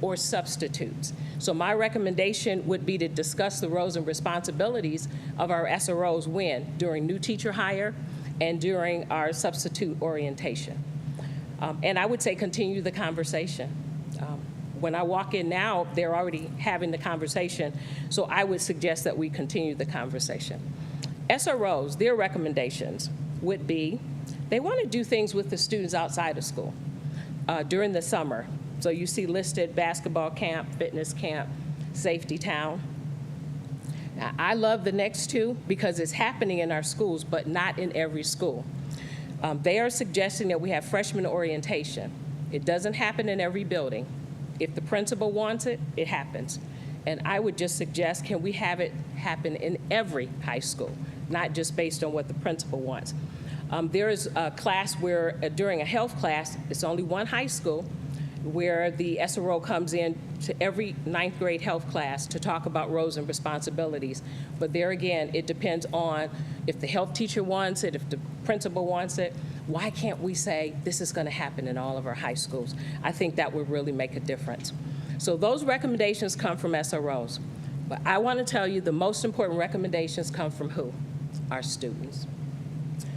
or substitutes. So my recommendation would be to discuss the roles and responsibilities of our SROs when? During new teacher hire and during our substitute orientation. And I would say continue the conversation. When I walk in now, they're already having the conversation, so I would suggest that we continue the conversation. SROs, their recommendations would be, they want to do things with the students outside of school during the summer. So you see listed basketball camp, fitness camp, safety town. Now, I love the next 2 because it's happening in our schools, but not in every school. They are suggesting that we have freshman orientation. It doesn't happen in every building. If the principal wants it, it happens. And I would just suggest, can we have it happen in every high school, not just based on what the principal wants? There is a class where, during a health class, it's only one high school, where the SRO comes in to every 9th grade health class to talk about roles and responsibilities. But there again, it depends on if the health teacher wants it, if the principal wants it. Why can't we say this is going to happen in all of our high schools? I think that would really make a difference. So those recommendations come from SROs. But I want to tell you the most important recommendations come from who? Our students.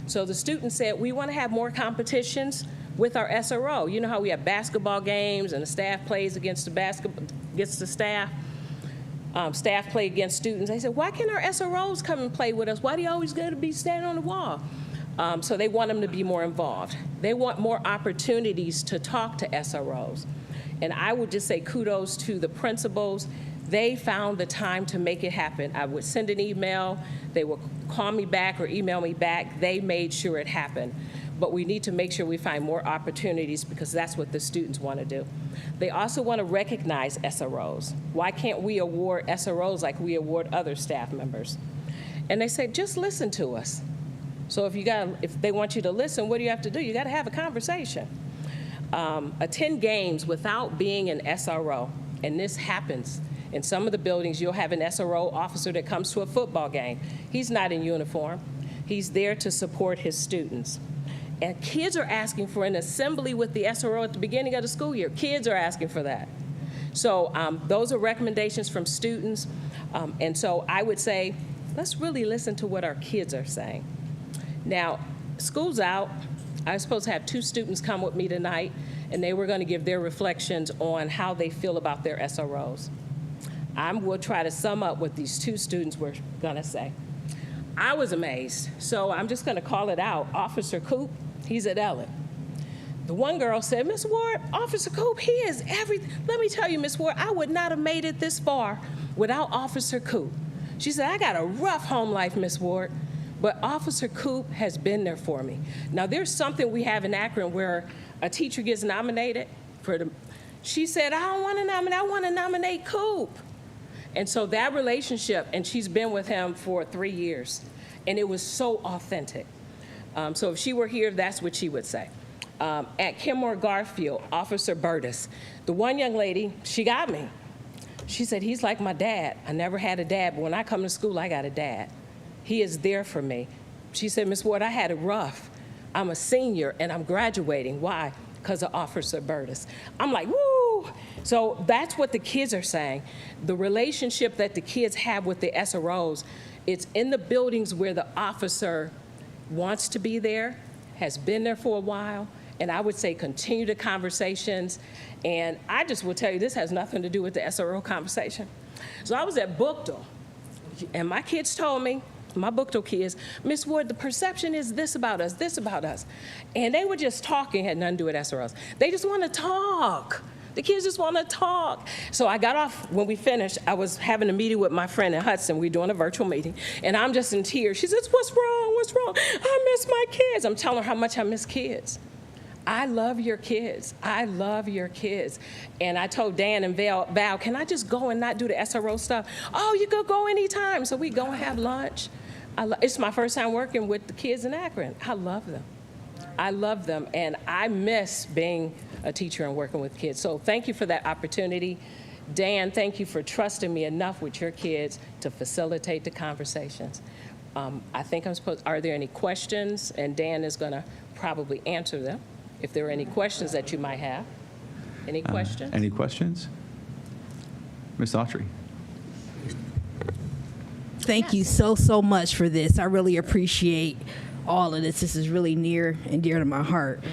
So the students said, we want to have more competitions with our SRO. You know how we have basketball games and the staff plays against the staff? Staff play against students. They said, why can't our SROs come and play with us? Why do you always got to be standing on the wall? So they want them to be more involved. They want more opportunities to talk to SROs. And I would just say kudos to the principals. They found the time to make it happen. I would send an email. They would call me back or email me back. They made sure it happened. But we need to make sure we find more opportunities because that's what the students want to do. They also want to recognize SROs. Why can't we award SROs like we award other staff members? And they say, just listen to us. So if they want you to listen, what do you have to do? You got to have a conversation. Attend games without being an SRO. And this happens. In some of the buildings, you'll have an SRO officer that comes to a football game. He's not in uniform. He's there to support his students. And kids are asking for an assembly with the SRO at the beginning of the school year. Kids are asking for that. So those are recommendations from students. And so I would say, let's really listen to what our kids are saying. Now, school's out. I was supposed to have 2 students come with me tonight, and they were going to give their reflections on how they feel about their SROs. I will try to sum up what these 2 students were going to say. I was amazed, so I'm just going to call it out. Officer Coop, he's at Ellen. The one girl said, Miss Ward, Officer Coop, he is everything. Let me tell you, Miss Ward, I would not have made it this far without Officer Coop. She said, I got a rough home life, Miss Ward, but Officer Coop has been there for me. Now, there's something we have in Akron where a teacher gets nominated for the, she said, I don't want to nominate, I want to nominate Coop. And so that relationship, and she's been with him for 3 years, and it was so authentic. So if she were here, that's what she would say. At Kenmore Garfield, Officer Burtis, the one young lady, she got me. She said, he's like my dad. I never had a dad, but when I come to school, I got a dad. He is there for me. She said, Miss Ward, I had it rough. I'm a senior, and I'm graduating. Why? Because of Officer Burtis. I'm like, woo! So that's what the kids are saying. The relationship that the kids have with the SROs, it's in the buildings where the officer wants to be there, has been there for a while, and I would say continue the conversations. And I just will tell you, this has nothing to do with the SRO conversation. So I was at Bookdale, and my kids told me, my Bookdale kids, Miss Ward, the perception is this about us, this about us. And they were just talking, had nothing to do with SROs. They just want to talk. The kids just want to talk. So I got off, when we finished, I was having a meeting with my friend in Hudson. We were doing a virtual meeting, and I'm just in tears. She says, what's wrong, what's wrong? I miss my kids. I'm telling her how much I miss kids. I love your kids. I love your kids. And I told Dan and Val, can I just go and not do the SRO stuff? Oh, you could go anytime. So we go and have lunch. It's my first time working with the kids in Akron. I love them. I love them, and I miss being a teacher and working with kids. So thank you for that opportunity. Dan, thank you for trusting me enough with your kids to facilitate the conversations. I think I'm supposed, are there any questions? And Dan is going to probably answer them. If there are any questions that you might have. Any questions? Any questions? Ms. Autry. Thank you so much for this. I really appreciate all of this. This is really near and dear to my heart.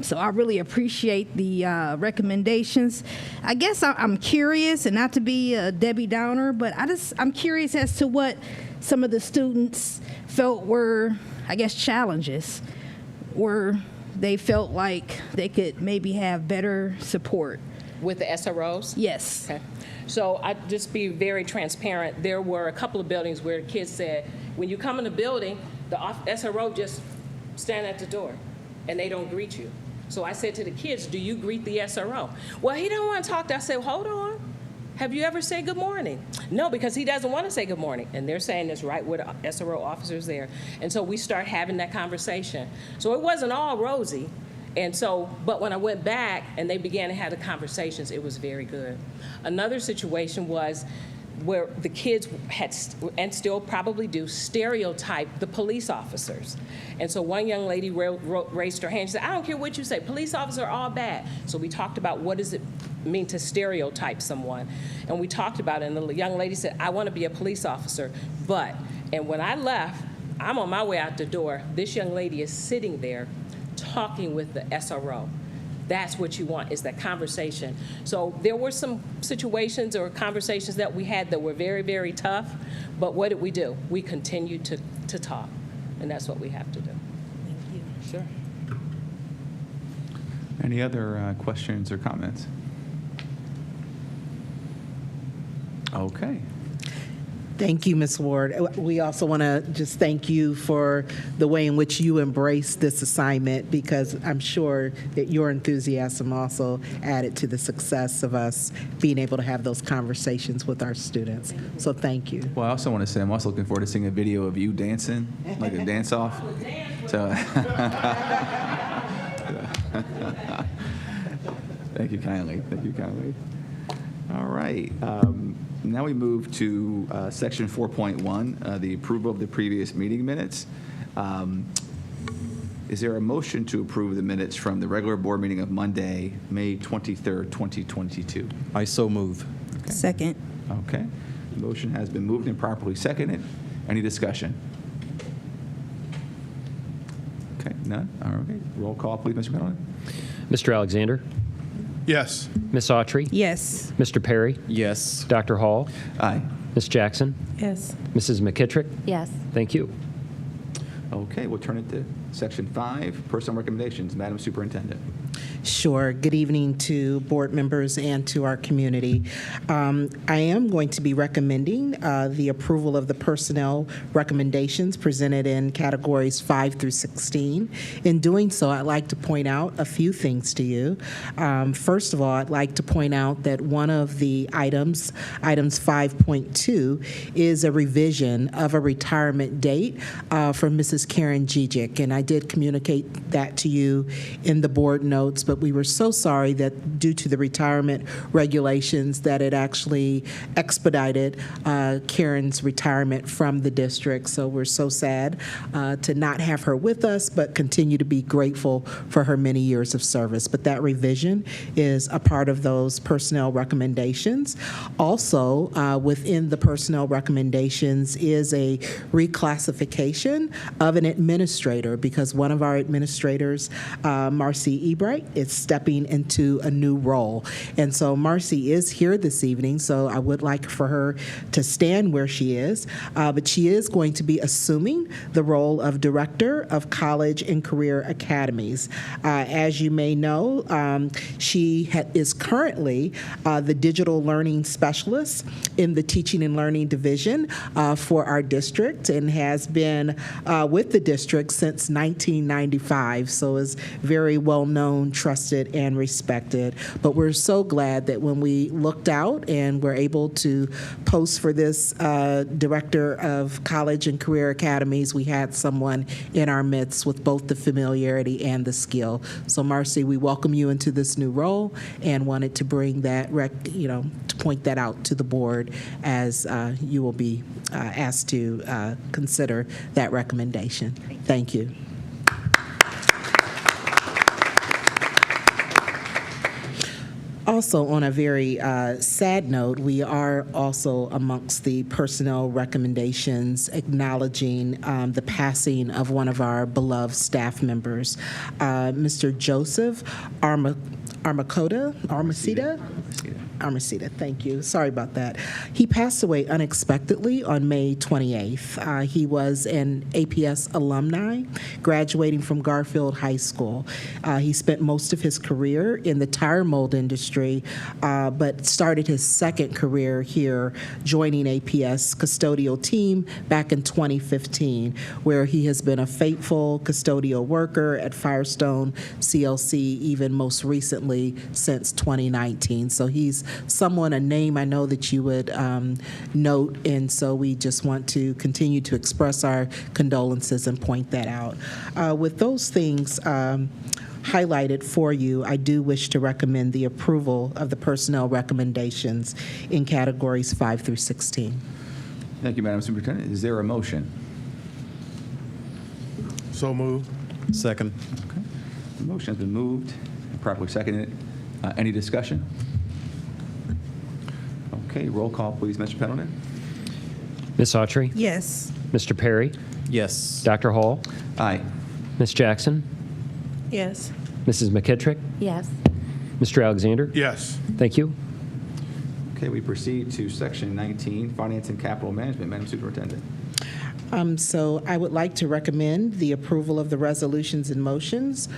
So I really appreciate the recommendations. I guess I'm curious, and not to be a Debbie Downer, but I'm curious as to what some of the students felt were, I guess, challenges, where they felt like they could maybe have better support. With the SROs? Yes. Okay. So I just be very transparent. There were a couple of buildings where kids said, when you come in the building, the SRO just stand at the door and they don't greet you. So I said to the kids, do you greet the SRO? Well, he didn't want to talk to us. I said, hold on. Have you ever said good morning? No, because he doesn't want to say good morning. And they're saying this right with the SRO officers there. And so we start having that conversation. So it wasn't all rosy. And so, but when I went back and they began to have the conversations, it was very good. Another situation was where the kids had, and still probably do, stereotype the police officers. And so one young lady raised her hand. She said, I don't care what you say, police officers are all bad. So we talked about what does it mean to stereotype someone. And we talked about it, and the young lady said, I want to be a police officer, but, and when I left, I'm on my way out the door, this young lady is sitting there talking with the SRO. That's what you want, is that conversation. So there were some situations or conversations that we had that were very, very tough, but what did we do? We continued to talk, and that's what we have to do. Thank you. Sure. Any other questions or comments? Okay. Thank you, Ms. Ward. We also want to just thank you for the way in which you embraced this assignment, because I'm sure that your enthusiasm also added to the success of us being able to have those conversations with our students. So thank you. Well, I also want to say I'm also looking forward to seeing a video of you dancing, like a dance-off. So, thank you kindly. Thank you kindly. All right. Now we move to section 4.1, the approval of the previous meeting minutes. Is there a motion to approve the minutes from the regular board meeting of Monday, May 23rd, 2022? I so move. Okay. Second. Okay. The motion has been moved and properly seconded. Any discussion? Okay, none? All right. Roll call, please, Mr. Middleton. Mr. Alexander? Yes. Ms. Autry? Yes. Mr. Perry? Yes. Dr. Hall? Aye. Ms. Jackson? Yes. Mrs. McKittrick? Yes. Thank you. Okay, we'll turn it to section 5, personnel recommendations. Madam Superintendent. Sure. Good evening to board members and to our community. I am going to be recommending the approval of the personnel recommendations presented in categories 5 through 16. In doing so, I'd like to point out a few things to you. First of all, I'd like to point out that one of the items 5.2, is a revision of a retirement date for Mrs. Karen Gijic, and I did communicate that to you in the board notes, but we were so sorry that due to the retirement regulations that it actually expedited Karen's retirement from the district. So we're so sad to not have her with us, but continue to be grateful for her many years of service. But that revision is a part of those personnel recommendations. Also, within the personnel recommendations is a reclassification of an administrator, because one of our administrators, Marcy Ebright, is stepping into a new role. And so Marcy is here this evening, so I would like for her to stand where she is, but she is going to be assuming the role of Director of College and Career Academies. As you may know, she is currently the Digital Learning Specialist in the Teaching and Learning Division for our district, and has been with the district since 1995, so is very well known, trusted, and respected. But we're so glad that when we looked out and were able to post for this Director of College and Career Academies, we had someone in our midst with both the familiarity and the skill. So Marcy, we welcome you into this new role and wanted to bring that, to point that out to the board as you will be asked to consider that recommendation. Thank you. Also, on a very sad note, we are also amongst the personnel recommendations acknowledging the passing of one of our beloved staff members, Mr. Joseph Armacida, thank you. Sorry about that. He passed away unexpectedly on May 28th. He was an APS alumni, graduating from Garfield High School. He spent most of his career in the tire mold industry, but started his second career here, joining APS custodial team back in 2015, where he has been a faithful custodial worker at Firestone CLC, even most recently since 2019. So he's a name I know that you would note, and so we just want to continue to express our condolences and point that out. With those things highlighted for you, I do wish to recommend the approval of the personnel recommendations in categories 5 through 16. Thank you, Madam Superintendent. Is there a motion? So moved. Second. Okay. The motion has been moved and properly seconded. Any discussion? Okay, roll call, please, Mr. Pendleton. Ms. Autry? Yes. Mr. Perry? Yes. Dr. Hall? Aye. Ms. Jackson? Yes. Mrs. McKittrick? Yes. Mr. Alexander? Yes. Thank you. Okay, we proceed to Section 19, Finance and Capital Management. Madam Superintendent. So I would like to recommend the approval of the resolutions and motions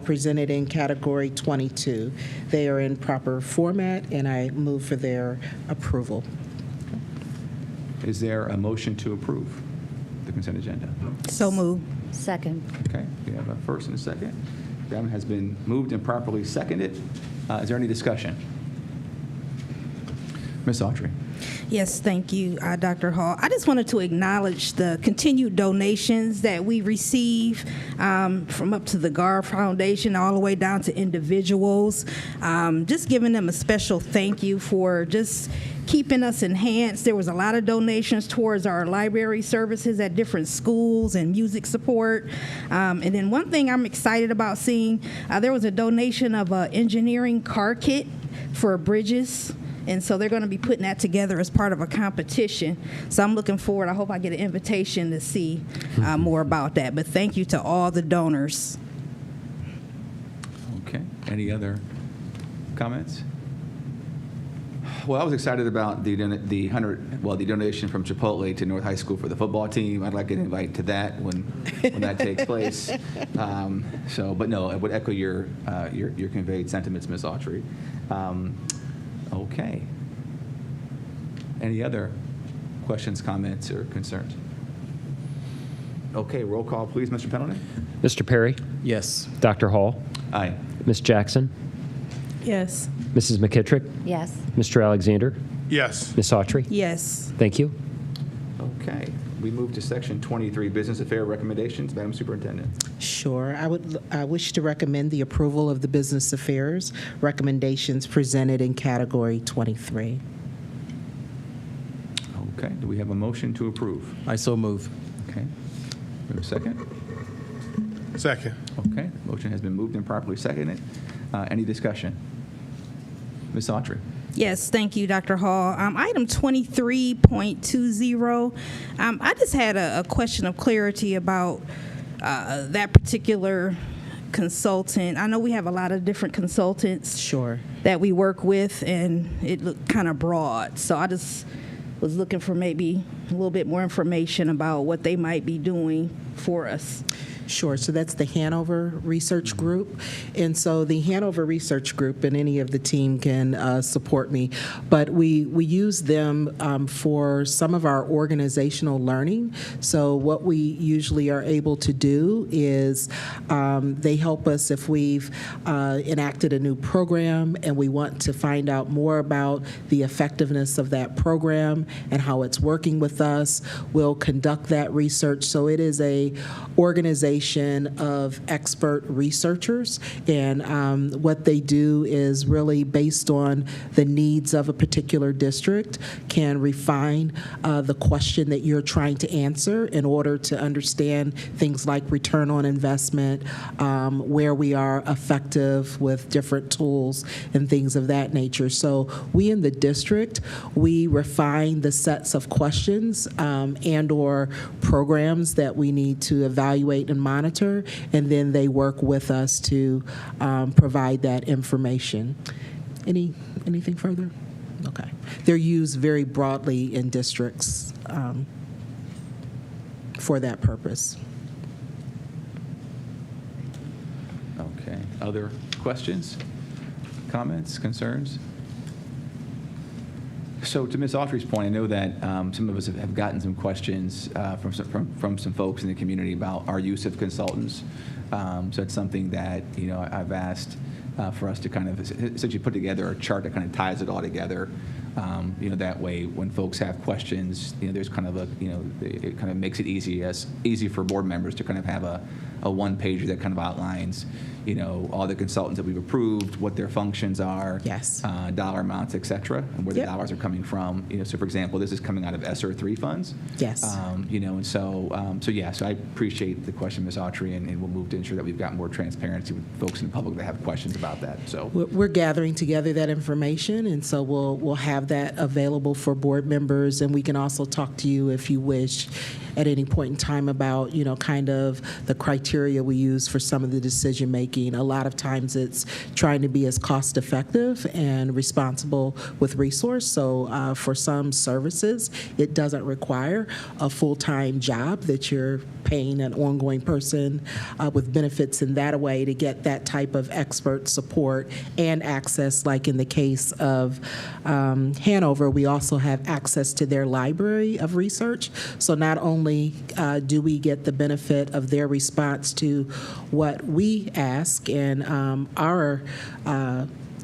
presented in Category 22. They are in proper format, and I move for their approval. Is there a motion to approve the consent agenda? So moved. Second. Okay, we have a first and a second. The item has been moved and properly seconded. Is there any discussion? Ms. Autry. Yes, thank you, Dr. Hall. I just wanted to acknowledge the continued donations that we receive from up to the GAR Foundation all the way down to individuals. Just giving them a special thank you for just keeping us enhanced. There was a lot of donations towards our library services at different schools and music support. And then one thing I'm excited about seeing, there was a donation of an engineering car kit for bridges. And so they're going to be putting that together as part of a competition. So I'm looking forward. I hope I get an invitation to see more about that. But thank you to all the donors. Okay. Any other comments? Well, I was excited about the donation from Chipotle to North High School for the football team. I'd like to invite to that when that takes place. But no, I would echo your conveyed sentiments, Ms. Autry. Okay. Any other questions, comments, or concerns? Okay, roll call, please, Mr. Pendleton. Mr. Perry? Yes. Dr. Hall? Aye. Ms. Jackson? Yes. Mrs. McKittrick? Yes. Mr. Alexander? Yes. Ms. Autry? Yes. Thank you. Okay. We move to Section 23, Business Affair Recommendations. Madam Superintendent. Sure. I wish to recommend the approval of the business affairs recommendations presented in Category 23. Okay. Do we have a motion to approve? I so move. Okay. We have a second? Second. Okay. Motion has been moved and properly seconded. Any discussion? Ms. Autry. Yes, thank you, Dr. Hall. Item 23.20, I just had a question of clarity about that particular consultant. I know we have a lot of different consultants Sure. that we work with, and it looked kind of broad. So I just was looking for maybe a little bit more information about what they might be doing for us. Sure. So that's the Hanover Research Group. And so the Hanover Research Group, and any of the team can support me, but we use them for some of our organizational learning. So what we usually are able to do is they help us if we've enacted a new program and we want to find out more about the effectiveness of that program and how it's working with us. We'll conduct that research. So it is a organization of expert researchers, and what they do is really based on the needs of a particular district, can refine the question that you're trying to answer in order to understand things like return on investment, where we are effective with different tools and things of that nature. So we in the district, we refine the sets of questions and or programs that we need need to evaluate and monitor, and then they work with us to provide that information. Anything further? Okay. They're used very broadly in districts for that purpose. Okay. Other questions, comments, concerns? So to Ms. Autry's point, I know that some of us have gotten some questions from some folks in the community about our use of consultants. So it's something that, I've asked for us to kind of essentially put together a chart that kind of ties it all together. That way, when folks have questions, there's kind of it kind of makes it easy for board members to kind of have a one-pager that kind of outlines, all the consultants that we've approved, what their functions are, yes, dollar amounts, et cetera, and where the dollars are coming from. So for example, this is coming out of ESSER 3 funds. Yes. And so I appreciate the question, Ms. Autry, and we'll move to ensure that we've got more transparency with folks in the public that have questions about that. So we're gathering together that information, and so we'll have that available for board members, and we can also talk to you if you wish at any point in time about, kind of the criteria we use for some of the decision making. A lot of times it's trying to be as cost effective and responsible with resource. So for some services, it doesn't require a full-time job that you're paying an ongoing person with benefits in that way to get that type of expert support and access. Like in the case of Hanover, we also have access to their library of research. So not only do we get the benefit of their response to what we ask and our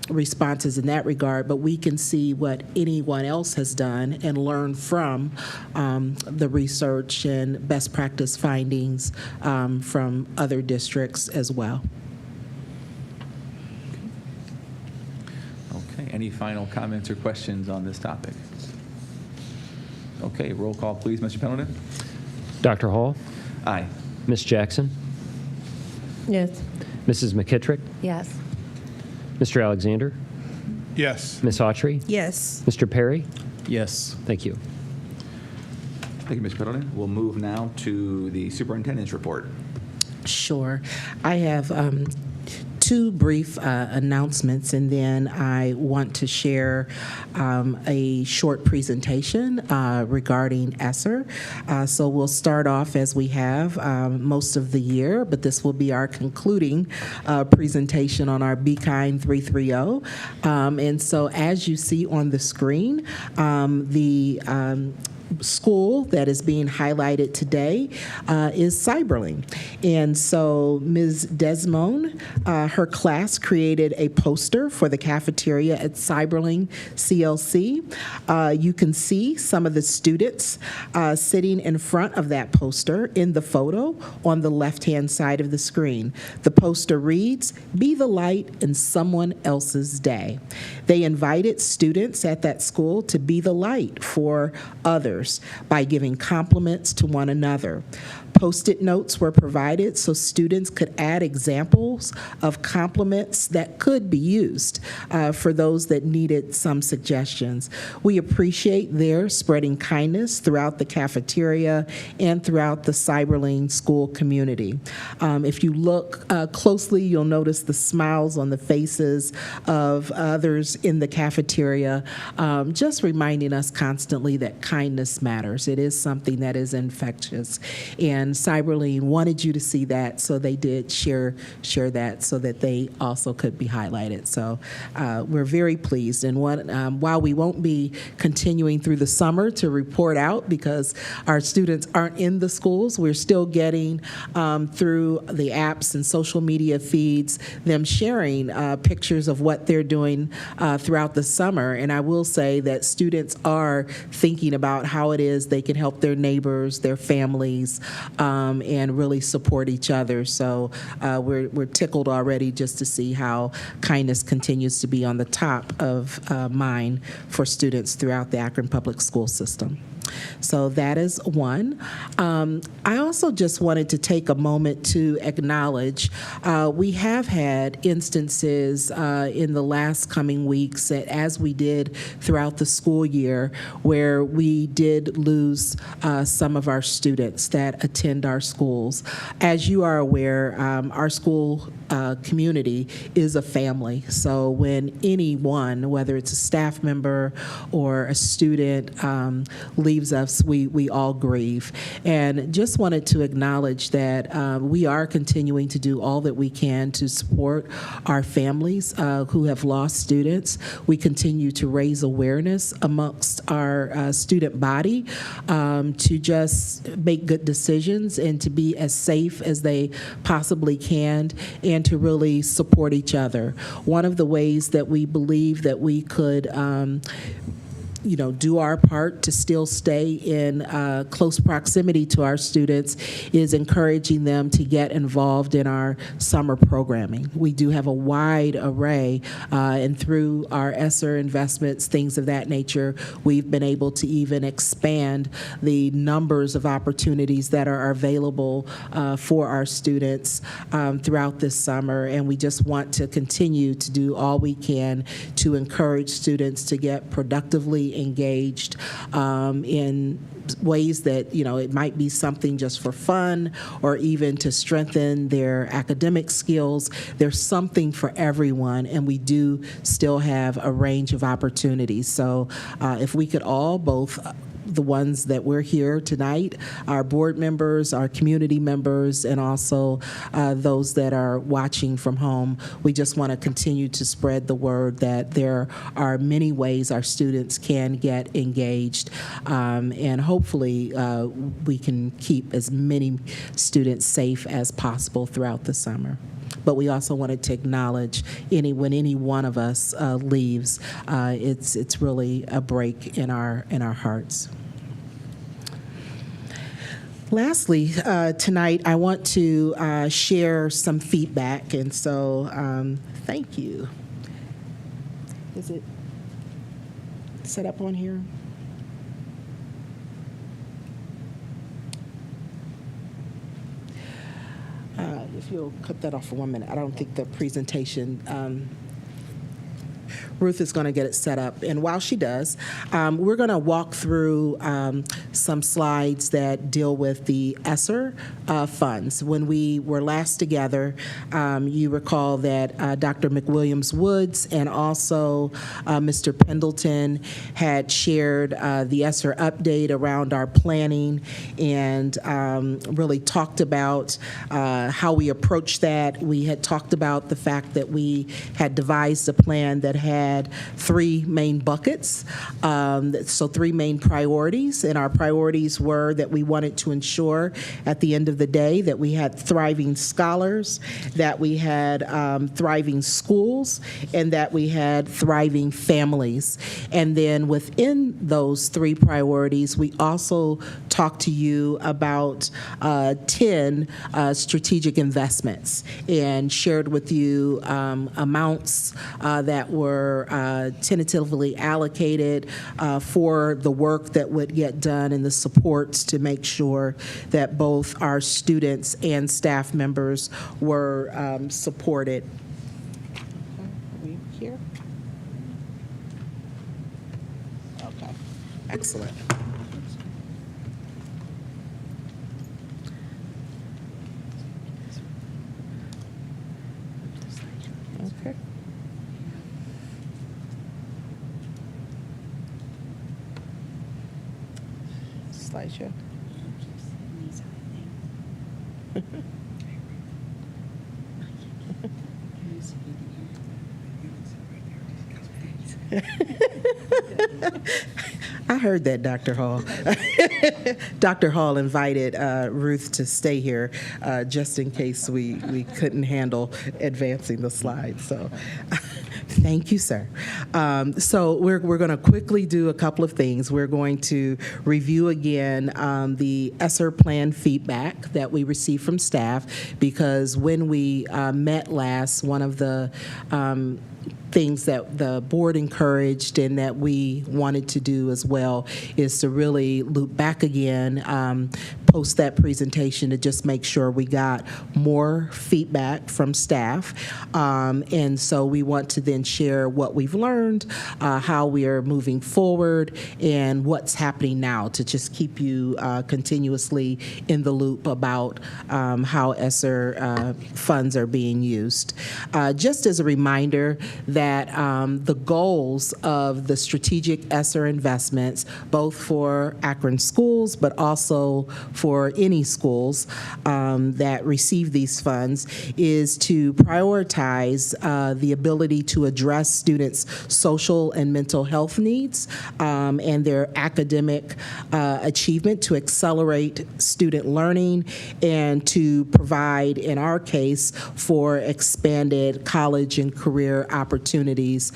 responses in that regard, but we can see what anyone else has done and learn from the research and best practice findings from other districts as well. Okay, any final comments or questions on this topic? Okay, roll call, please, Mr. Pendleton. Dr. Hall? Aye. Ms. Jackson? Yes. Mrs. McKittrick? Yes. Mr. Alexander? Yes. Ms. Autry? Yes. Mr. Perry? Yes. Thank you. Thank you, Mr. Pendleton. We'll move now to the superintendent's report. Sure. I have two brief announcements, and then I want to share a short presentation regarding ESSER. So we'll start off as we have most of the year, but this will be our concluding presentation on our Be Kind 330. And so as you see on the screen, the school that is being highlighted today is Cyberling. And so Ms. Desmond, her class created a poster for the cafeteria at Cyberling CLC. You can see some of the students sitting in front of that poster in the photo on the left-hand side of the screen. The poster reads, "Be the light in someone else's day." They invited students at that school to be the light for others by giving compliments to one another. Post-it notes were provided so students could add examples of compliments that could be used for those that needed some suggestions. We appreciate their spreading kindness throughout the cafeteria and throughout the Cyberling school community. If you look closely, you'll notice the smiles on the faces of others in the cafeteria, just reminding us constantly that kindness matters. It is something that is infectious. And Cyberling wanted you to see that, so they did share that so that they also could be highlighted. So we're very pleased. And while we won't be continuing through the summer to report out because our students aren't in the schools, we're still getting through the apps and social media feeds them sharing pictures of what they're doing throughout the summer. And I will say that students are thinking about how it is they can help their neighbors, their families, and really support each other. So we're tickled already just to see how kindness continues to be on the top of mind for students throughout the Akron Public School System. So that is one. I also just wanted to take a moment to acknowledge we have had instances in the last coming weeks, that, as we did throughout the school year, where we did lose some of our students that attend our schools. As you are aware, our school community is a family. So when anyone, whether it's a staff member or a student, leaves us, we all grieve. And just wanted to acknowledge that we are continuing to do all that we can to support our families who have lost students. We continue to raise awareness amongst our student body to just make good decisions and to be as safe as they possibly can, and to really support each other. One of the ways that we believe that we could do our part to still stay in close proximity to our students is encouraging them to get involved in our summer programming. We do have a wide array, and through our ESSER investments, things of that nature, we've been able to even expand the numbers of opportunities that are available for our students throughout this summer. And we just want to continue to do all we can to encourage students to get productively engaged in ways that, it might be something just for fun or even to strengthen their academic skills. There's something for everyone, and we do still have a range of opportunities. So if we could all, both the ones that we're here tonight, our board members, our community members, and also those that are watching from home, we just want to continue to spread the word that there are many ways our students can get engaged, and hopefully we can keep as many students safe as possible throughout the summer. But we also wanted to acknowledge when any one of us leaves, it's really a break in our hearts. Lastly, tonight I want to share some feedback, and so thank you. Is it set up on here? If you'll cut that off for 1 minute. I don't think the presentation, Ruth is going to get it set up. And while she does, we're going to walk through some slides that deal with the ESSER funds. When we were last together, you recall that Dr. McWilliams-Woods and also Mr. Pendleton had shared the ESSER update around our planning and really talked about how we approach that. We had talked about the fact that we had devised a plan that had three main buckets, so three main priorities, and our priorities were that we wanted to ensure at the end of the day that we had thriving scholars, that we had thriving schools, and that we had thriving families. And then within those three priorities, we also talked to you about 10 strategic investments and shared with you amounts that were tentatively allocated for the work that would get done and the supports to make sure that both our students and staff members were supported. Are we here? Okay, excellent. Okay. Slideshow. I heard that, Dr. Hall. Dr. Hall invited Ruth to stay here just in case we couldn't handle advancing the slides. So thank you, sir. So we're going to quickly do a couple of things. We're going to review again the ESSER plan feedback that we received from staff, because when we met last, one of the things that the board encouraged and that we wanted to do as well is to really loop back again, post that presentation to just make sure we got more feedback from staff. And so we want to then share what we've learned, how we are moving forward, and what's happening now to just keep you continuously in the loop about how ESSER funds are being used. Just as a reminder that the goals of the strategic ESSER investments, both for Akron schools, but also for any schools that receive these funds, is to prioritize the ability to address students' social and mental health needs and their academic achievement, to accelerate student learning, and to provide, in our case, for expanded college and career opportunities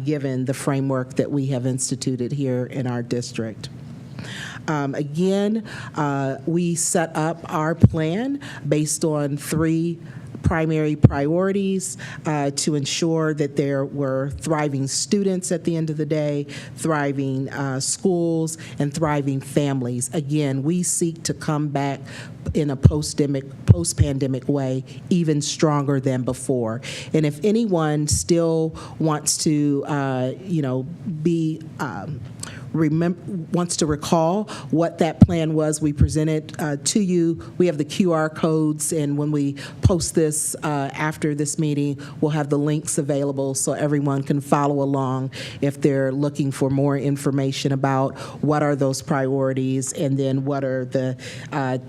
given the framework that we have instituted here in our district. Again, we set up our plan based on 3 primary priorities to ensure that there were thriving students at the end of the day, thriving schools, and thriving families. Again, we seek to come back in a post-pandemic way even stronger than before. And if anyone still wants to, wants to recall what that plan was we presented to you, we have the QR codes, and when we post this after this meeting, we'll have the links available so everyone can follow along if they're looking for more information about what are those priorities and then what are the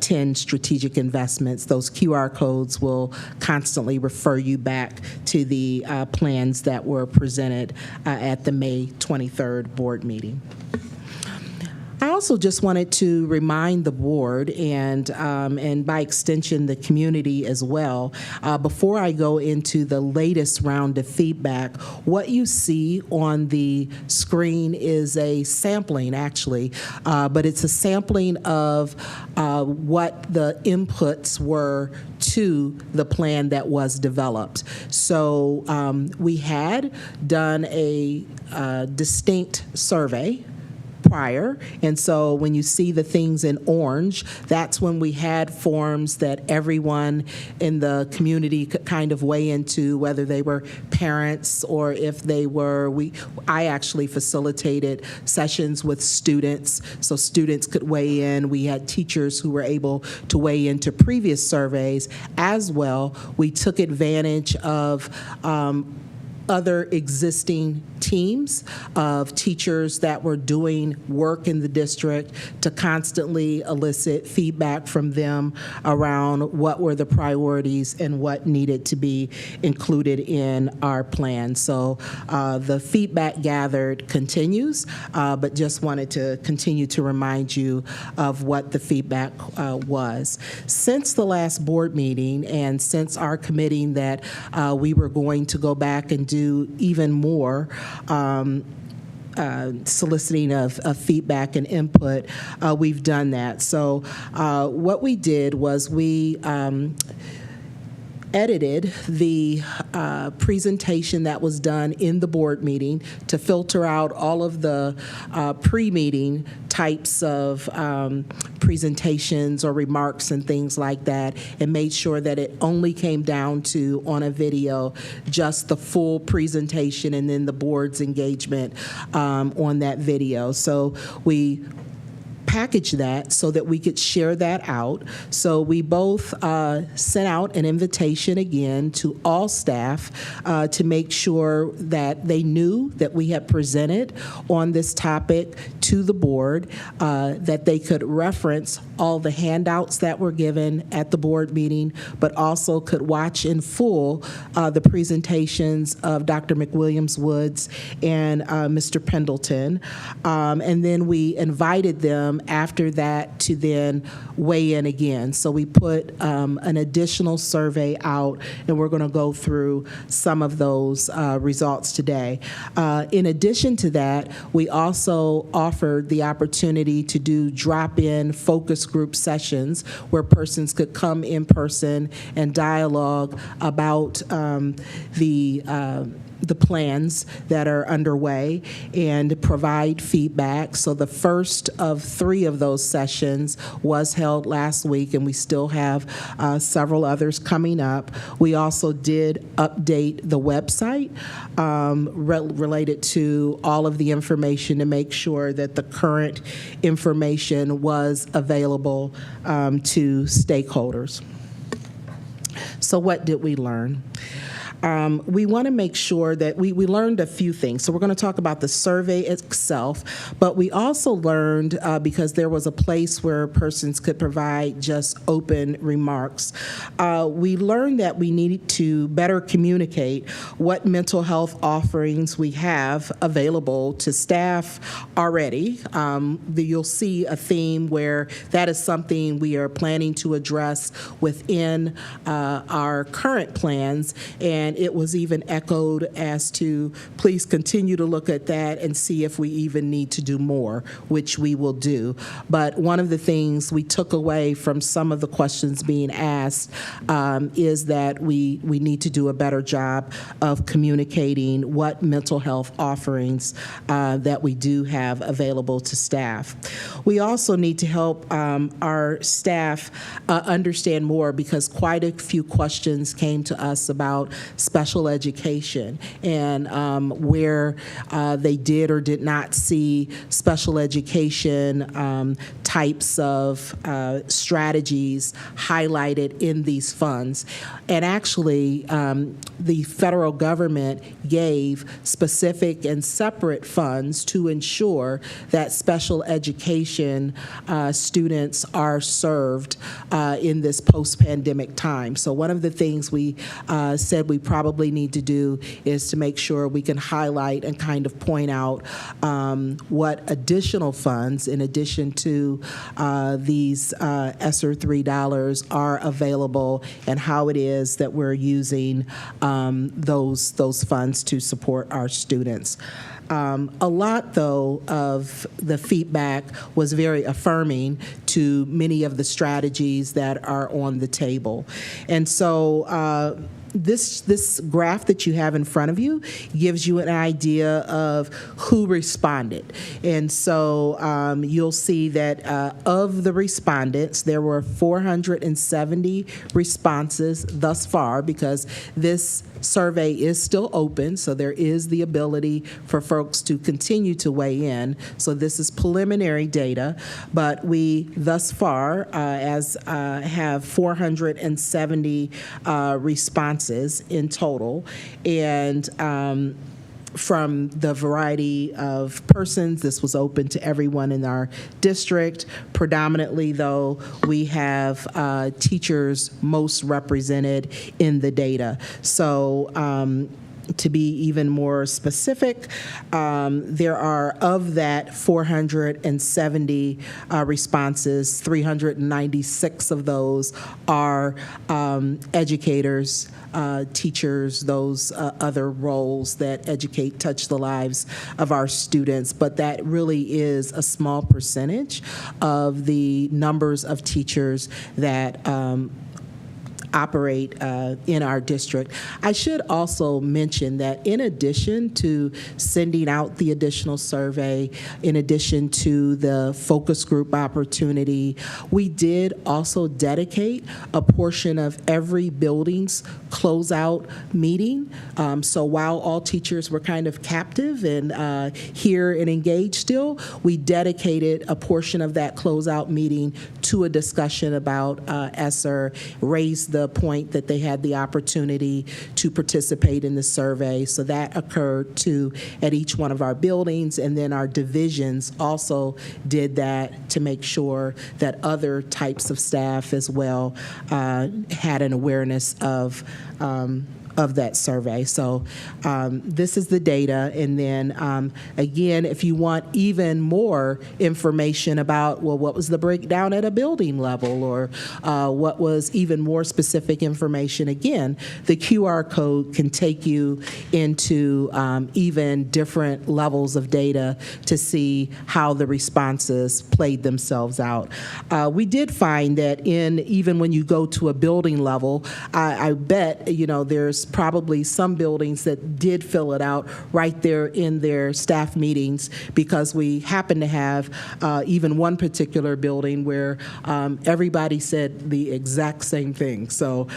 10 strategic investments. Those QR codes will constantly refer you back to the plans that were presented at the May 23rd board meeting. I also just wanted to remind the board and by extension the community as well, before I go into the latest round of feedback, what you see on the screen is a sampling actually, but it's a sampling of what the inputs were to the plan that was developed. So we had done a distinct survey prior, and so when you see the things in orange, that's when we had forms that everyone in the community could kind of weigh into, whether they were parents or if they were, I actually facilitated sessions with students, so students could weigh in. We had teachers who were able to weigh into previous surveys as well. We took advantage of other existing teams of teachers that were doing work in the district to constantly elicit feedback from them around what were the priorities and what needed to be included in our plan. So the feedback gathered continues, but just wanted to continue to remind you of what the feedback was. Since the last board meeting and since our committing that we were going to go back and do even more soliciting of feedback and input, we've done that. So what we did was we edited the presentation that was done in the board meeting to filter out all of the pre-meeting types of presentations or remarks and things like that, and made sure that it only came down to, on a video, just the full presentation and then the board's engagement on that video. So we package that so that we could share that out. So we both sent out an invitation again to all staff to make sure that they knew that we had presented on this topic to the board, that they could reference all the handouts that were given at the board meeting, but also could watch in full the presentations of Dr. McWilliams-Woods and Mr. Pendleton. And then we invited them after that to then weigh in again. So we put an additional survey out, and we're going to go through some of those results today. In addition to that, we also offered the opportunity to do drop-in focus group sessions where persons could come in person and dialogue about the the plans that are underway and provide feedback. So the first of 3 of those sessions was held last week, and we still have several others coming up. We also did update the website related to all of the information to make sure that the current information was available to stakeholders. So what did we learn? We want to make sure that we learned a few things. So we're going to talk about the survey itself, but we also learned, because there was a place where persons could provide just open remarks, we learned that we needed to better communicate what mental health offerings we have available to staff already. You'll see a theme where that is something we are planning to address within our current plans, and it was even echoed as to please continue to look at that and see if we even need to do more, which we will do. But one of the things we took away from some of the questions being asked is that we need to do a better job of communicating what mental health offerings that we do have available to staff. We also need to help our staff understand more, because quite a few questions came to us about special education and where they did or did not see special education types of strategies highlighted in these funds. And actually, the federal government gave specific and separate funds to ensure that special education students are served in this post-pandemic time. So one of the things we said we probably need to do is to make sure we can highlight and kind of point out what additional funds, in addition to these ESSER $3, are available, and how it is that we're using those funds to support our students. A lot, though, of the feedback was very affirming to many of the strategies that are on the table. And so this graph that you have in front of you gives you an idea of who responded. And so you'll see that of the respondents, there were 470 responses thus far, because this survey is still open, so there is the ability for folks to continue to weigh in. So this is preliminary data, but we thus far have 470 responses in total, and from the variety of persons. This was open to everyone in our district. Predominantly, though, we have teachers most represented in the data. So to be even more specific, there are, of that 470 responses, 396 of those are educators, teachers, those other roles that educate, touch the lives of our students. But that really is a small percentage of the numbers of teachers that operate in our district. I should also mention that in addition to sending out the additional survey, in addition to the focus group opportunity, we did also dedicate a portion of every building's closeout meeting. So while all teachers were kind of captive and here and engaged still, we dedicated a portion of that closeout meeting to a discussion about ESSER, raised the point that they had the opportunity to participate in the survey. So that occurred too at each one of our buildings, and then our divisions also did that to make sure that other types of staff as well had an awareness of that survey. So this is the data. And then again, if you want even more information about, well, what was the breakdown at a building level, or what was even more specific information, again, the QR code can take you into even different levels of data to see how the responses played themselves out. We did find that even when you go to a building level, I bet, there's probably some buildings that did fill it out right there in their staff meetings, because we happen to have even one particular building where everybody said the exact same thing. So,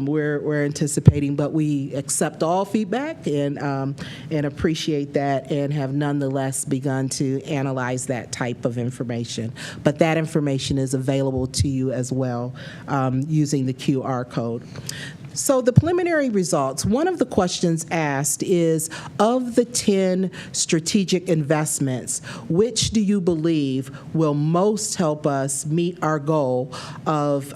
we're anticipating, but we accept all feedback and appreciate that, and have nonetheless begun to analyze that type of information. But that information is available to you as well using the QR code. So the preliminary results, one of the questions asked is, of the 10 strategic investments, which do you believe will most help us meet our goal of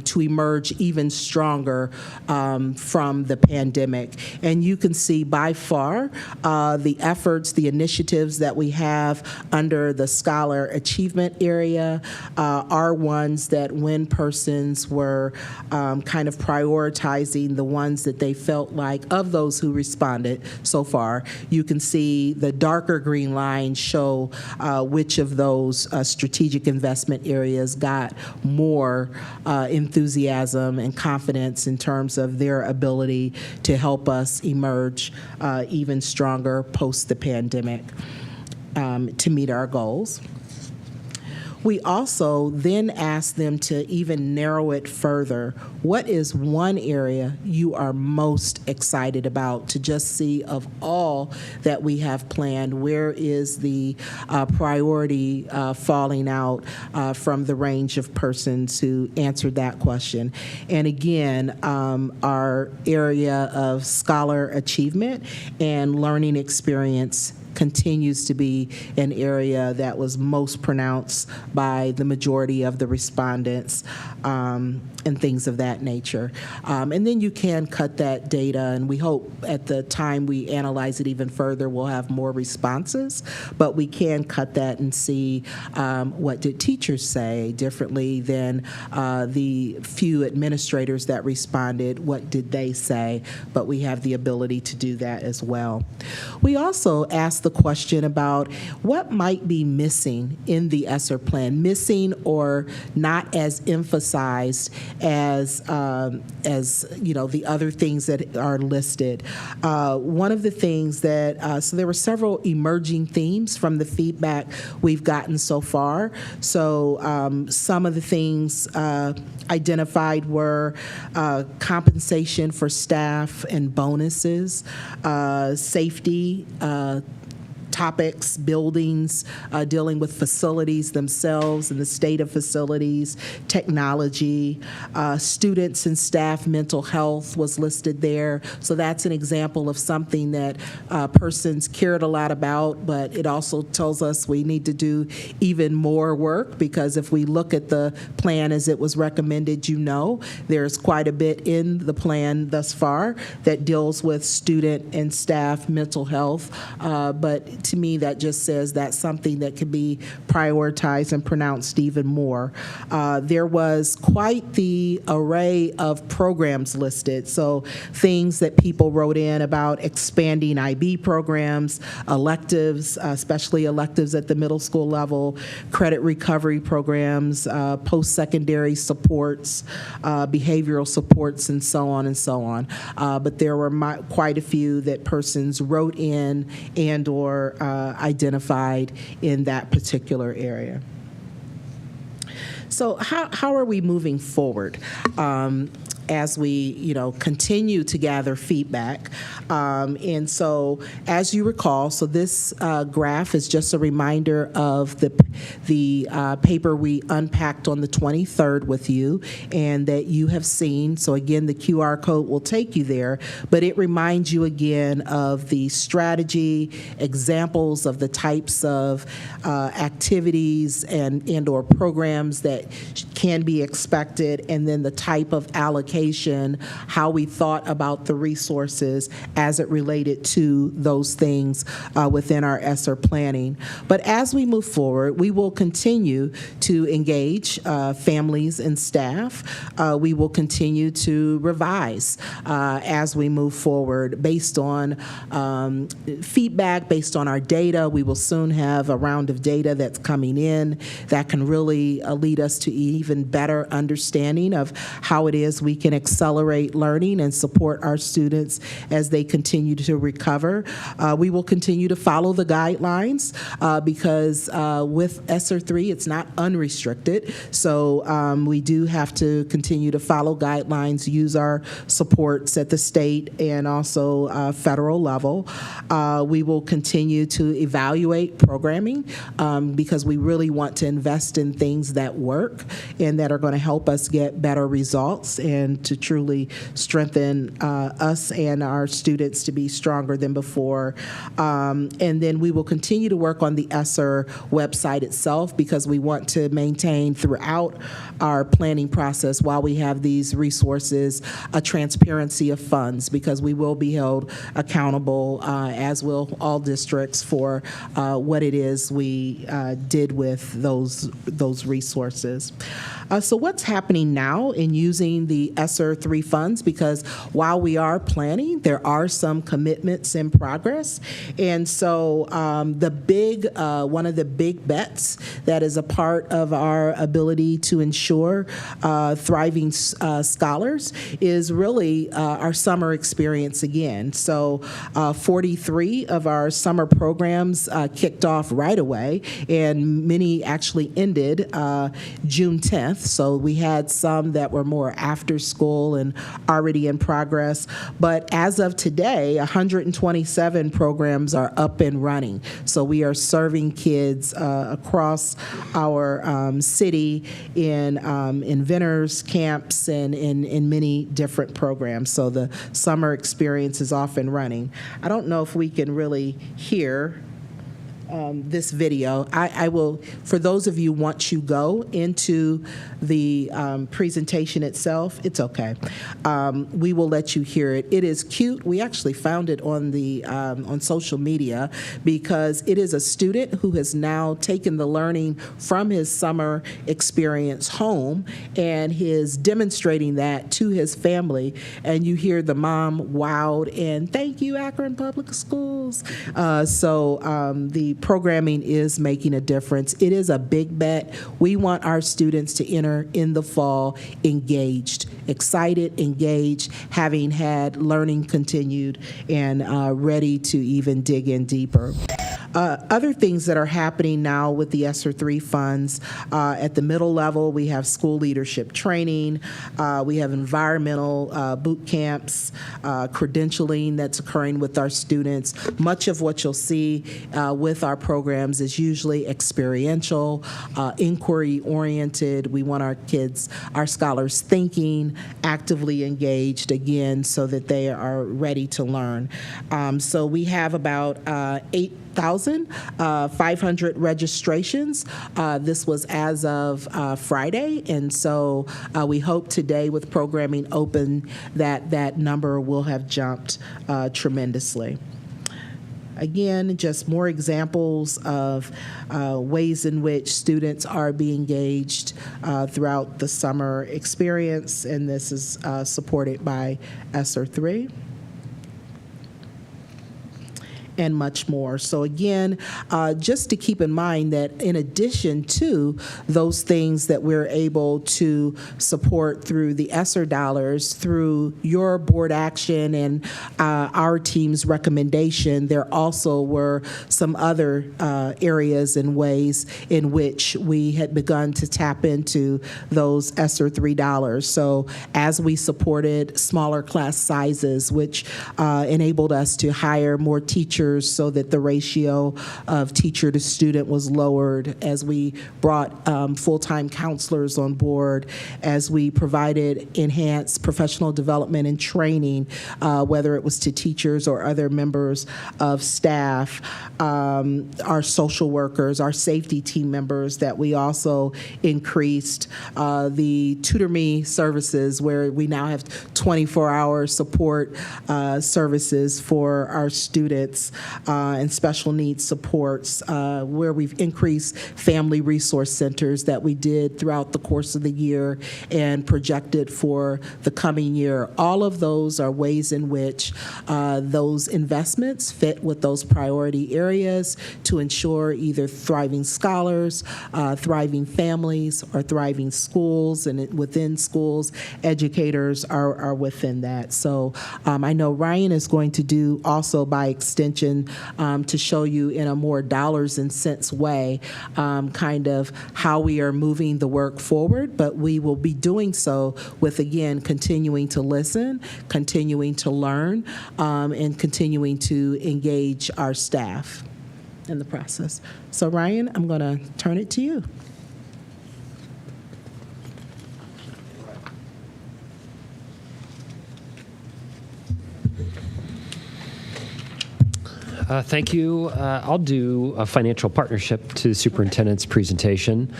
to emerge even stronger from the pandemic? And you can see by far the efforts, the initiatives that we have under the scholar achievement area are ones that when persons were kind of prioritizing the ones that they felt like, of those who responded so far, you can see the darker green lines show which of those strategic investment areas got more enthusiasm and confidence in terms of their ability to help us emerge even stronger post the pandemic to meet our goals. We also then asked them to even narrow it further. What is one area you are most excited about, to just see of all that we have planned, where is the priority falling out from the range of persons who answered that question? And again, our area of scholar achievement and learning experience continues to be an area that was most pronounced by the majority of the respondents, and things of that nature. And then you can cut that data, and we hope at the time we analyze it even further, we'll have more responses, but we can cut that and see what did teachers say differently than the few administrators that responded, what did they say, but we have the ability to do that as well. We also asked the question about what might be missing in the ESSER plan, missing or not as emphasized as you know, the other things that are listed. One of the things that, so there were several emerging themes from the feedback we've gotten so far. So some of the things identified were compensation for staff and bonuses, safety, topics, buildings, dealing with facilities themselves and the state of facilities, technology, students and staff mental health was listed there. So that's an example of something that persons cared a lot about, but it also tells us we need to do even more work, because if we look at the plan as it was recommended, you know, there's quite a bit in the plan thus far that deals with student and staff mental health, but to me, that just says that's something that could be prioritized and pronounced even more. There was quite the array of programs listed, so things that people wrote in about expanding IB programs, electives, especially electives at the middle school level, credit recovery programs, post-secondary supports, behavioral supports, and so on and so on. But there were quite a few that persons wrote in and or identified in that particular area. So how are we moving forward? As we, continue to gather feedback. And so, as you recall, so this graph is just a reminder of the paper we unpacked on the 23rd with you and that you have seen. So again, the QR code will take you there, but it reminds you again of the strategy, examples of the types of activities and or programs that can be expected, and then the type of allocation, how we thought about the resources as it related to those things within our ESSER planning. But as we move forward, we will continue to engage families and staff. We will continue to revise as we move forward based on feedback, based on our data. We will soon have a round of data that's coming in that can really lead us to even better understanding of how it is we can can accelerate learning and support our students as they continue to recover. We will continue to follow the guidelines because with ESSER 3, it's not unrestricted. So we do have to continue to follow guidelines, use our supports at the state and also federal level. We will continue to evaluate programming because we really want to invest in things that work and that are going to help us get better results and to truly strengthen us and our students to be stronger than before. And then we will continue to work on the ESSER website itself because we want to maintain throughout our planning process while we have these resources a transparency of funds because we will be held accountable, as will all districts, for what it is we did with those resources. So what's happening now in using the ESSER 3 funds? Because while we are planning, there are some commitments in progress. And so one of the big bets that is a part of our ability to ensure thriving scholars is really our summer experience again. So 43 of our summer programs kicked off right away, and many actually ended June 10th. So we had some that were more after school and already in progress. But as of today, 127 programs are up and running. So we are serving kids across our city in inventors camps and in many different programs. So the summer experience is off and running. I don't know if we can really hear this video. I will, for those of you, once you go into the presentation itself, it's okay. We will let you hear it. It is cute. We actually found it on the on social media because it is a student who has now taken the learning from his summer experience home and is demonstrating that to his family. And you hear the mom wowed and thank you, Akron Public Schools. The programming is making a difference. It is a big bet. We want our students to enter in the fall engaged, excited, engaged, having had learning continued, and ready to even dig in deeper. Other things that are happening now with the ESSER 3 funds, at the middle level, we have school leadership training, we have environmental boot camps, credentialing that's occurring with our students. Much of what you'll see with our programs is usually experiential, inquiry-oriented. We want our kids, our scholars thinking, actively engaged, again, so that they are ready to learn. So we have about 8,500 registrations. This was as of Friday, and so we hope today with programming open that number will have jumped tremendously. Again, just more examples of ways in which students are being engaged throughout the summer experience, and this is supported by ESSER 3. And much more. So again, just to keep in mind that in addition to those things that we're able to support through the ESSER dollars, through your board action and our team's recommendation, there also were some other areas and ways in which we had begun to tap into those ESSER 3 dollars. So as we supported smaller class sizes, which enabled us to hire more teachers so that the ratio of teacher to student was lowered, as we brought full-time counselors on board, as we provided enhanced professional development and training, whether it was to teachers or other members of staff, our social workers, our safety team members, that we also increased the Tutor Me services, where we now have 24-hour support services for our students. and special needs supports, where we've increased family resource centers that we did throughout the course of the year and projected for the coming year. All of those are ways in which those investments fit with those priority areas to ensure either thriving scholars, thriving families, or thriving schools, and within schools, educators are within that. So I know Ryan is going to do also by extension to show you in a more dollars and cents way kind of how we are moving the work forward, but we will be doing so with, again, continuing to listen, continuing to learn, and continuing to engage our staff in the process. So Ryan, I'm going to turn it to you. Thank you. I'll do a financial partnership to the superintendent's presentation.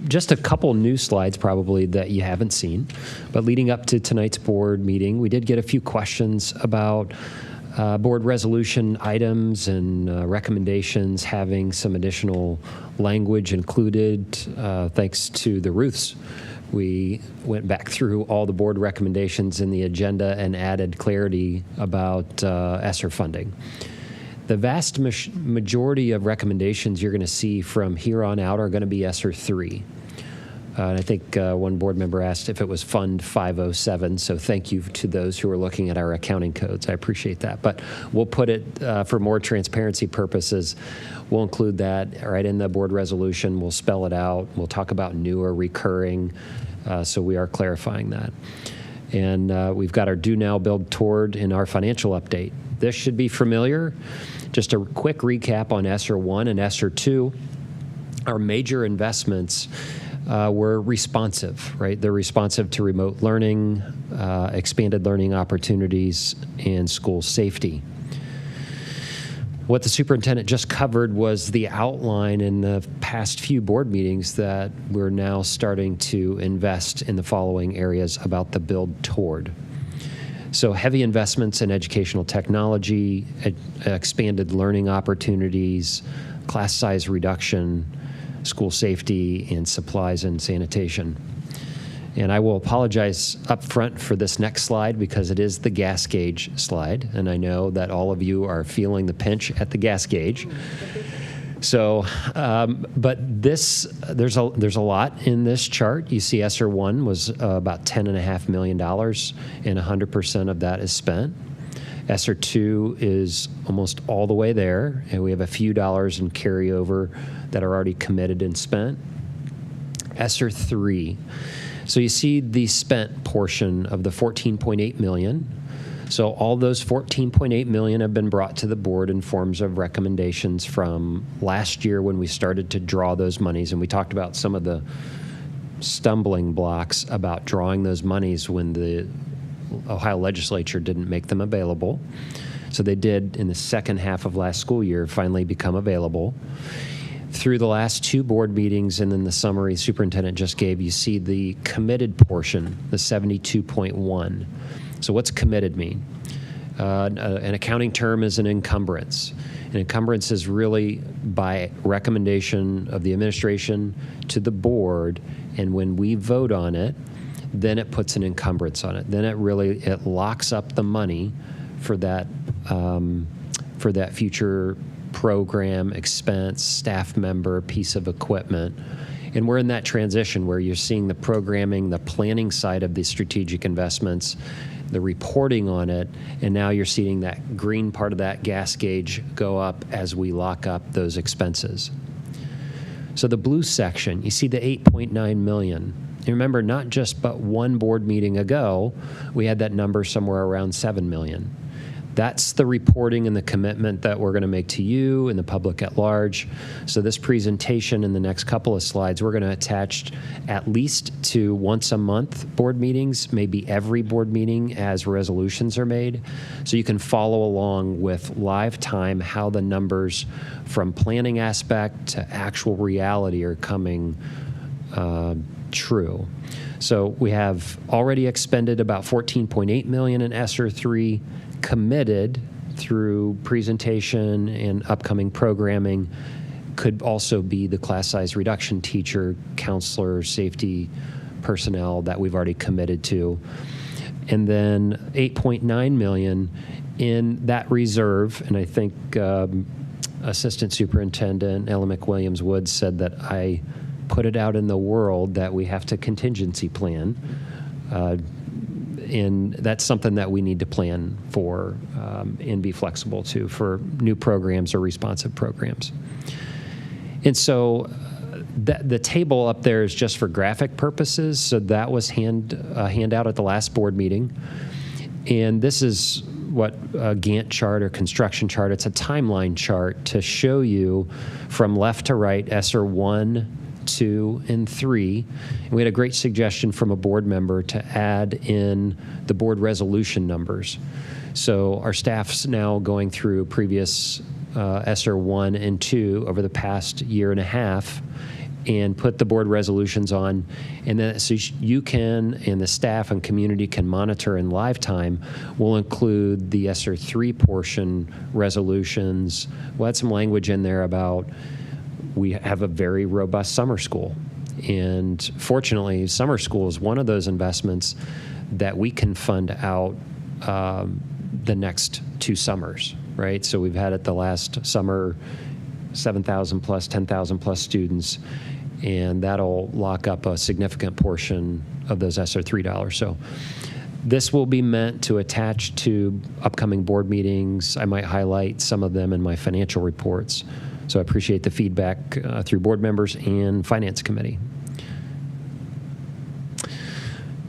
Just a couple new slides probably that you haven't seen, but leading up to tonight's board meeting, we did get a few questions about board resolution items and recommendations having some additional language included thanks to the Ruths. We went back through all the board recommendations in the agenda and added clarity about ESSER funding. The vast majority of recommendations you're going to see from here on out are going to be ESSER 3. And I think one board member asked if it was Fund 507, so thank you to those who are looking at our accounting codes. I appreciate that. But we'll put it, for more transparency purposes, we'll include that right in the board resolution. We'll spell it out. We'll talk about new or recurring, so we are clarifying that. And we've got our Do Now, Build Toward in our financial update. This should be familiar. Just a quick recap on ESSER 1 and ESSER 2. Our major investments were responsive, right? They're responsive to remote learning, expanded learning opportunities, and school safety. What the superintendent just covered was the outline in the past few board meetings that we're now starting to invest in the following areas about the build toward. So heavy investments in educational technology, expanded learning opportunities, class size reduction, school safety, and supplies and sanitation. And I will apologize up front for this next slide because it is the gas gauge slide, and I know that all of you are feeling the pinch at the gas gauge. So, but this, there's a lot in this chart. You see ESSER 1 was about $10.5 million, and 100% of that is spent. ESSER 2 is almost all the way there, and we have a few dollars in carryover that are already committed and spent. ESSER 3. So you see the spent portion of the $14.8 million. So all those $14.8 million have been brought to the board in forms of recommendations from last year when we started to draw those monies, and we talked about some of the stumbling blocks about drawing those monies when the Ohio legislature didn't make them available. So they did in the second half of last school year finally become available. Through the last two board meetings and then the summary superintendent just gave, you see the committed portion, the 72.1. So what's committed mean? An accounting term is an encumbrance. An encumbrance is really by recommendation of the administration to the board, and when we vote on it, then it puts an encumbrance on it. Then it locks up the money for that future program, expense, staff member, piece of equipment. And we're in that transition where you're seeing the programming, the planning side of the strategic investments, the reporting on it, and now you're seeing that green part of that gas gauge go up as we lock up those expenses. So the blue section, you see the $8.9 million. You remember, not just but one board meeting ago, we had that number somewhere around $7 million. That's the reporting and the commitment that we're going to make to you and the public at large. So this presentation in the next couple of slides, we're going to attach at least to once a month board meetings, maybe every board meeting as resolutions are made. So you can follow along with live time how the numbers from planning aspect to actual reality are coming true. So we have already expended about $14.8 million in ESSER 3, committed through presentation and upcoming programming could also be the class size reduction teacher, counselor, safety personnel that we've already committed to. And then $8.9 million in that reserve, and I think Assistant Superintendent Ella McWilliams-Woods said that I put it out in the world that we have to contingency plan. And that's something that we need to plan for and be flexible to for new programs or responsive programs. And so the table up there is just for graphic purposes. So that was handout at the last board meeting. And this is what a Gantt chart or construction chart. It's a timeline chart to show you from left to right, ESSER 1, 2, and 3. And we had a great suggestion from a board member to add in the board resolution numbers. So our staff's now going through previous ESSER 1 and 2 over the past year and a half and put the board resolutions on. And then so you can, and the staff and community can monitor in live time. We'll include the ESSER 3 portion resolutions. We'll add some language in there about we have a very robust summer school. And fortunately, summer school is one of those investments that we can fund out the next 2 summers, right? So we've had it the last summer, 7,000 plus, 10,000 plus students, and that'll lock up a significant portion of those ESSER 3 dollars. So this will be meant to attach to upcoming board meetings. I might highlight some of them in my financial reports. So I appreciate the feedback through board members and finance committee.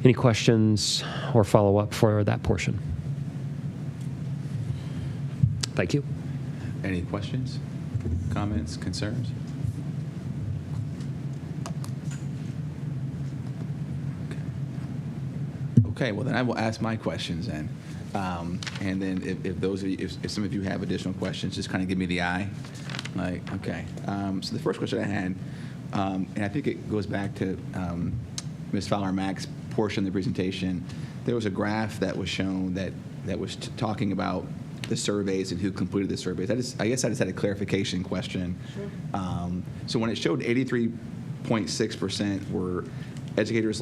Any questions or follow-up for that portion? Thank you. Any questions, comments, concerns? Okay, well then I will ask my questions then. And then if those of you, if some of you have additional questions, just kind of give me the eye. Like, okay. So the first question I had, and I think it goes back to Ms. Fowler-Mack's portion of the presentation. There was a graph that was shown that was talking about the surveys and who completed the surveys. I guess I just had a clarification question. Sure. So when it showed 83.6% were educators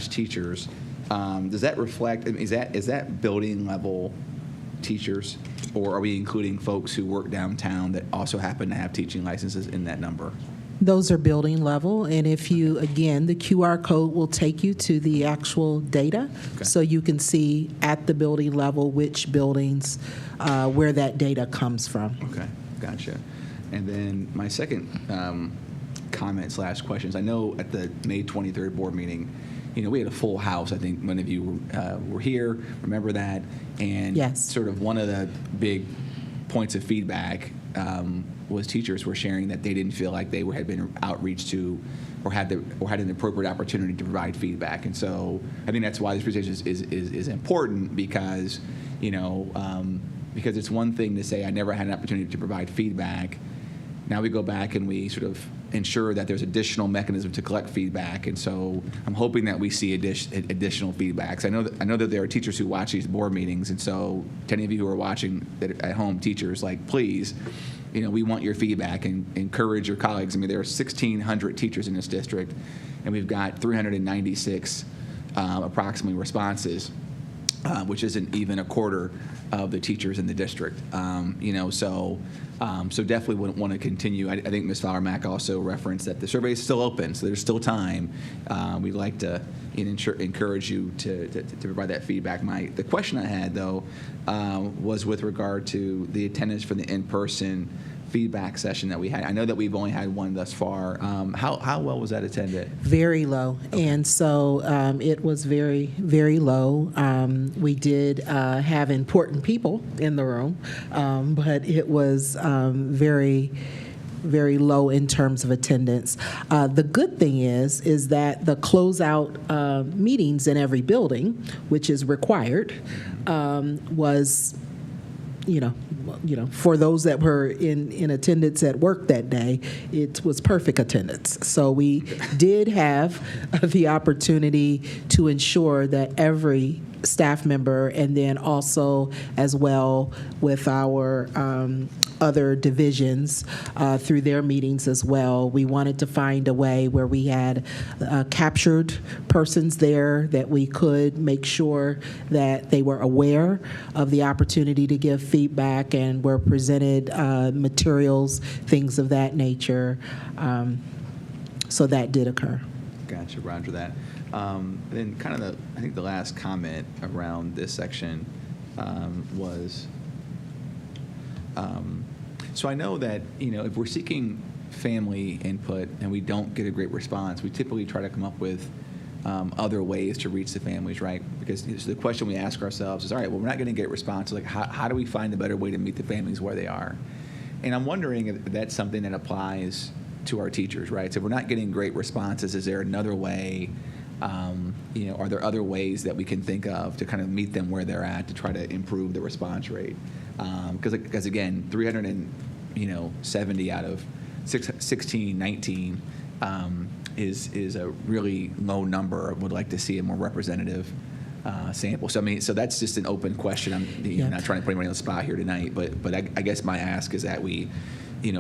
/ teachers, does that reflect, is that building level teachers, or are we including folks who work downtown that also happen to have teaching licenses in that number? Those are building level, and if you, again, the QR code will take you to the actual data, okay. So you can see at the building level which buildings, where that data comes from. Okay, gotcha. And then my second comment / questions, I know at the May 23rd board meeting, we had a full house. I think many of you were here, remember that, and yes. Sort of one of the big points of feedback was teachers were sharing that they didn't feel like they had been outreached to or had an appropriate opportunity to provide feedback. And so I think that's why this presentation is important, because because it's one thing to say I never had an opportunity to provide feedback. Now we go back and we sort of ensure that there's additional mechanism to collect feedback, and so I'm hoping that we see additional feedbacks. I know that there are teachers who watch these board meetings, and so to any of you who are watching at home, teachers, like, please, we want your feedback and encourage your colleagues. I mean, there are 1,600 teachers in this district, and we've got 396 approximately responses, which isn't even a quarter of the teachers in the district. So definitely wouldn't want to continue. I think Ms. Fowler-Mack also referenced that the survey is still open, so there's still time. We'd like to encourage you to provide that feedback. The question I had, though, was with regard to the attendance for the in-person feedback session that we had. I know that we've only had one thus far. How well was that attended? Very low. Okay. And so it was very, very low. We did have important people in the room, but it was very, very low in terms of attendance. The good thing is that the closeout meetings in every building, which is required, was, for those that were in attendance at work that day, it was perfect attendance. So we did have the opportunity to ensure that every staff member, and then also as well with our other divisions through their meetings as well. We wanted to find a way where we had captured persons there, that we could make sure that they were aware of the opportunity to give feedback and were presented materials, things of that nature. So that did occur. Gotcha, roger that. Then kind of I think the last comment around this section was, so I know that, if we're seeking family input and we don't get a great response, we typically try to come up with other ways to reach the families, right? Because the question we ask ourselves is, all right, well, we're not going to get response. Like, how do we find a better way to meet the families where they are? And I'm wondering if that's something that applies to our teachers, right? So if we're not getting great responses, is there another way, are there other ways that we can think of to kind of meet them where they're at to try to improve the response rate? Because again, 370 out of 1619 is a really low number. Would like to see a more representative sample. So that's just an open question. I'm not trying to put anybody on the spot here tonight, but I guess my ask is that we,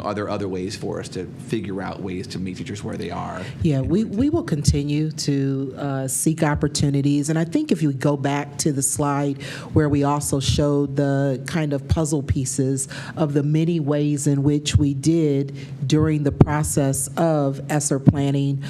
are there other ways for us to figure out ways to meet teachers where they are? Yeah, we will continue to seek opportunities. And I think if you go back to the slide where we also showed the kind of puzzle pieces of the many ways in which we did during the process of ESSER planning,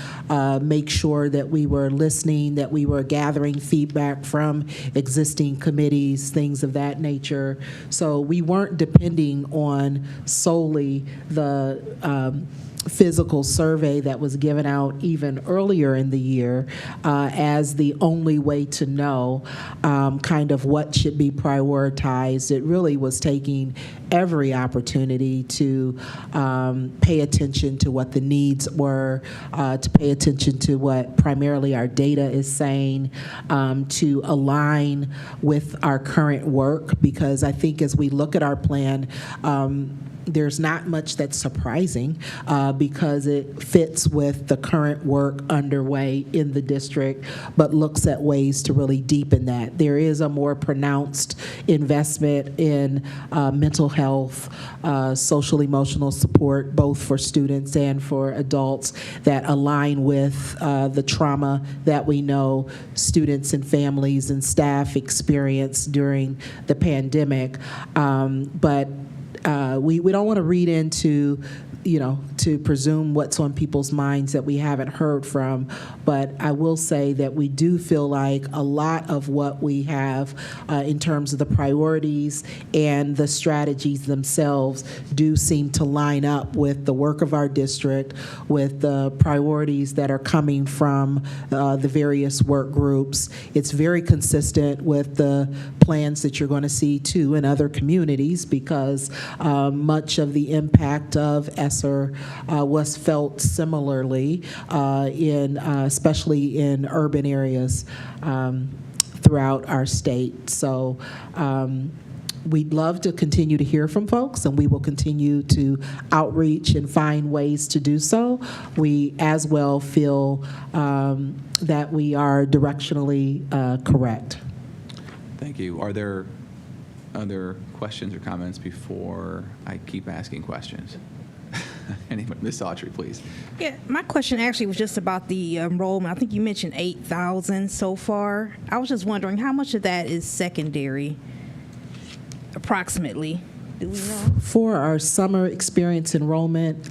make sure that we were listening, that we were gathering feedback from existing committees, things of that nature. So we weren't depending on solely the physical survey that was given out even earlier in the year as the only way to know kind of what should be prioritized. It really was taking every opportunity to pay attention to what the needs were, to pay attention to what primarily our data is saying, to align with our current work, because I think as we look at our plan, there's not much that's surprising because it fits with the current work underway in the district, but looks at ways to really deepen that. There is a more pronounced investment in mental health, social emotional support, both for students and for adults, that align with the trauma that we know students and families and staff experienced during the pandemic. But we don't want to read into, to presume what's on people's minds that we haven't heard from. But I will say that we do feel like a lot of what we have in terms of the priorities and the strategies themselves do seem to line up with the work of our district, with the priorities that are coming from the various work groups. It's very consistent with the plans that you're going to see too in other communities, because much of the impact of ESSER was felt similarly especially in urban areas throughout our state. So we'd love to continue to hear from folks, and we will continue to outreach and find ways to do so. We as well feel that we are directionally correct. Thank you. Are there other questions or comments before I keep asking questions? Ms. Autry, please. Yeah, my question actually was just about the enrollment. I think you mentioned 8,000 so far. I was just wondering how much of that is secondary, approximately. Do we know? For our summer experience enrollment,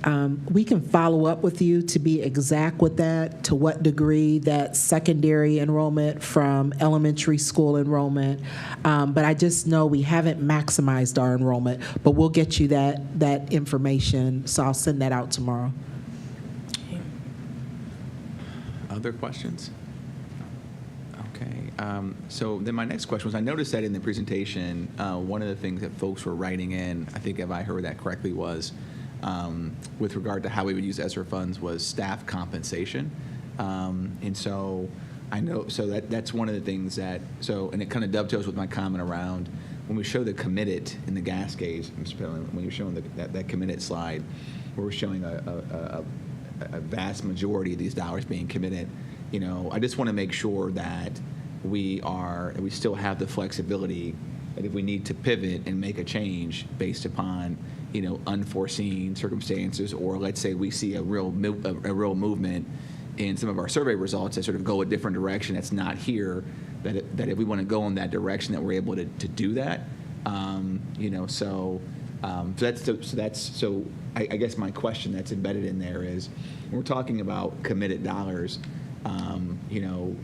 we can follow up with you to be exact with that, to what degree that secondary enrollment from elementary school enrollment. But I just know we haven't maximized our enrollment, but we'll get you that information, so I'll send that out tomorrow. Other questions? Okay. So then my next question was, I noticed that in the presentation, one of the things that folks were writing in, I think if I heard that correctly, was with regard to how we would use ESSER funds was staff compensation. And so I know, so that's one of the things that, and it kind of dovetails with my comment around when we show the committed in the gas gauge, when you're showing that committed slide, where we're showing a vast majority of these dollars being committed, I just want to make sure that we still have the flexibility that if we need to pivot and make a change based upon, unforeseen circumstances, or let's say we see a real movement in some of our survey results that sort of go a different direction that's not here, that if we want to go in that direction, that we're able to do that. So I guess my question that's embedded in there is, when we're talking about committed dollars, Mr.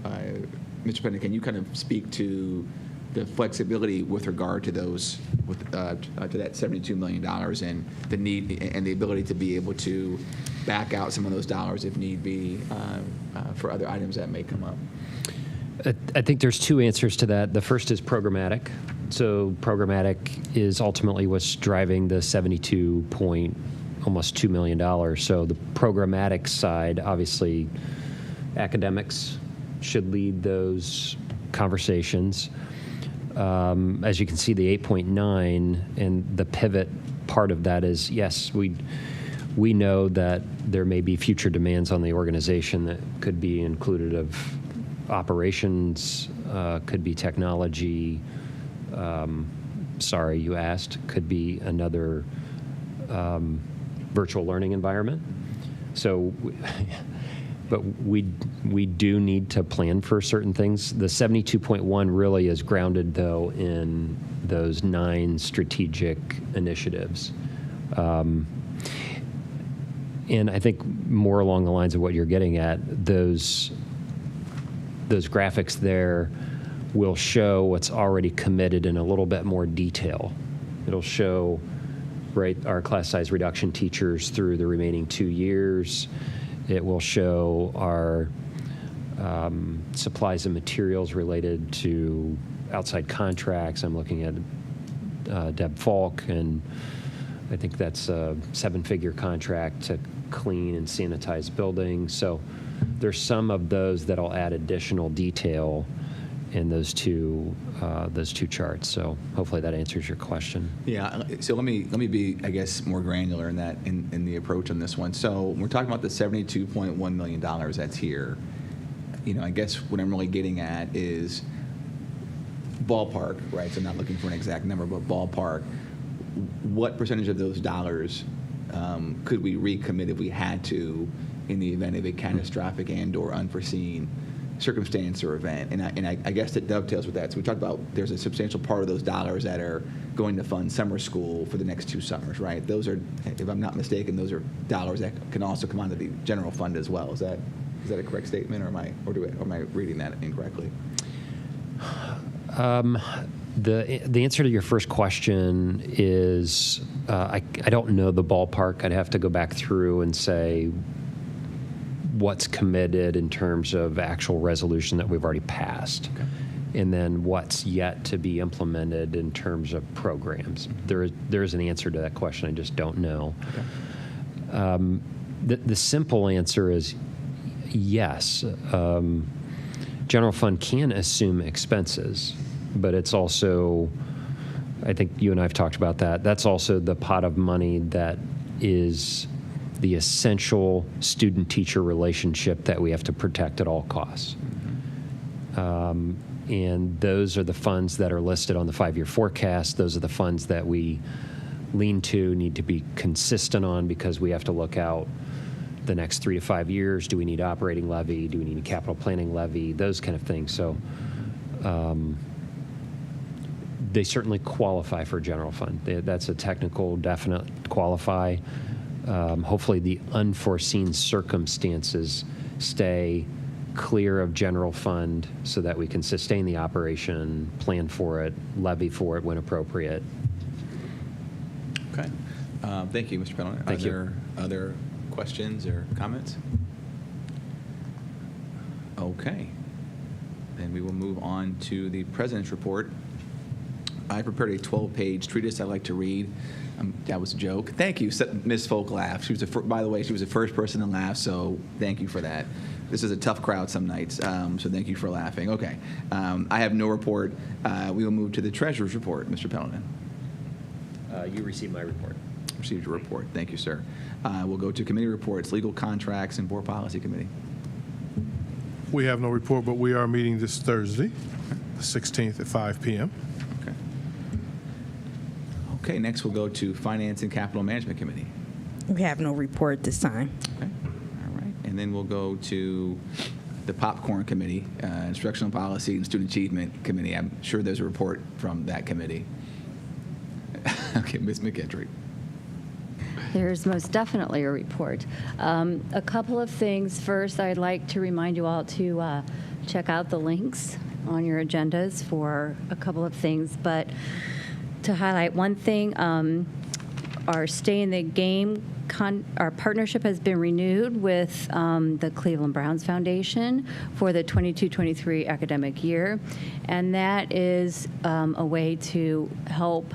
Pendleton, can you kind of speak to the flexibility with regard to those, to that $72 million and the need and the ability to be able to back out some of those dollars if need be for other items that may come up? I think there's two answers to that. The first is programmatic. So programmatic is ultimately what's driving the almost $2 million. So the programmatic side, obviously, academics should lead those conversations. As you can see, the 8.9 and the pivot part of that is, yes, we know that there may be future demands on the organization that could be included of operations, could be technology. Sorry, you asked, could be another virtual learning environment. So, but we do need to plan for certain things. The 72.1 really is grounded, though, in those 9 strategic initiatives. And I think more along the lines of what you're getting at, those graphics there will show what's already committed in a little bit more detail. It'll show, our class size reduction teachers through the remaining 2 years. It will show our supplies and materials related to outside contracts. I'm looking at Deb Falk, and I think that's a 7-figure contract to clean and sanitize buildings. So there's some of those that'll add additional detail in those two charts. So hopefully that answers your question. Yeah. So let me be, I guess, more granular in that in the approach on this one. So we're talking about the $72.1 million that's here. I guess what I'm really getting at is ballpark, right? So I'm not looking for an exact number, but ballpark. What percentage of those dollars could we recommit if we had to, in the event of a catastrophic and/or unforeseen circumstance or event? And I guess that dovetails with that. So we talked about there's a substantial part of those dollars that are going to fund summer school for the next 2 summers, right? Those are, if I'm not mistaken, those are dollars that can also come onto the general fund as well. Is that a correct statement, or am I reading that incorrectly? The answer to your first question is I don't know the ballpark. I'd have to go back through and say what's committed in terms of actual resolution that we've already passed, okay, and then what's yet to be implemented in terms of programs. There is an answer to that question. I just don't know. Okay. The simple answer is yes. General fund can assume expenses, but it's also, I think you and I have talked about that, that's also the pot of money that is the essential student-teacher relationship that we have to protect at all costs. Mm-hmm. And those are the funds that are listed on the 5-year forecast. Those are the funds that we lean to, need to be consistent on, because we have to look out the next 3 to 5 years. Do we need operating levy? Do we need a capital planning levy? Those kind of things. So they certainly qualify for general fund. That's a technical, definite qualify. Hopefully the unforeseen circumstances stay clear of general fund so that we can sustain the operation, plan for it, levy for it when appropriate. Okay. Thank you, Mr. Pendleton. Thank you. Are there other questions or comments? Okay. Then we will move on to the President's report. I prepared a 12-page treatise I'd like to read. That was a joke. Thank you. Ms. Folk laughed. She was by the way, she was the first person to laugh, so thank you for that. This is a tough crowd some nights, so thank you for laughing. Okay. I have no report. We will move to the Treasurer's report. Mr. Pendleton. You received my report. Received your report. Thank you, sir. We'll go to committee reports, legal contracts, and board policy committee. We have no report, but we are meeting this Thursday, the 16th at 5 p.m. Okay, next we'll go to Finance and Capital Management Committee. We have no report this time. Okay, all right. And then we'll go to the Popcorn Committee, Instructional Policy and Student Achievement Committee. I'm sure there's a report from that committee. Okay, Ms. McKittrick. There's most definitely a report. A couple of things. First, I'd like to remind you all to check out the links on your agendas for a couple of things. But to highlight one thing, our Stay in the Game, our partnership has been renewed with the Cleveland Browns Foundation for the 22-23 academic year. And that is a way to help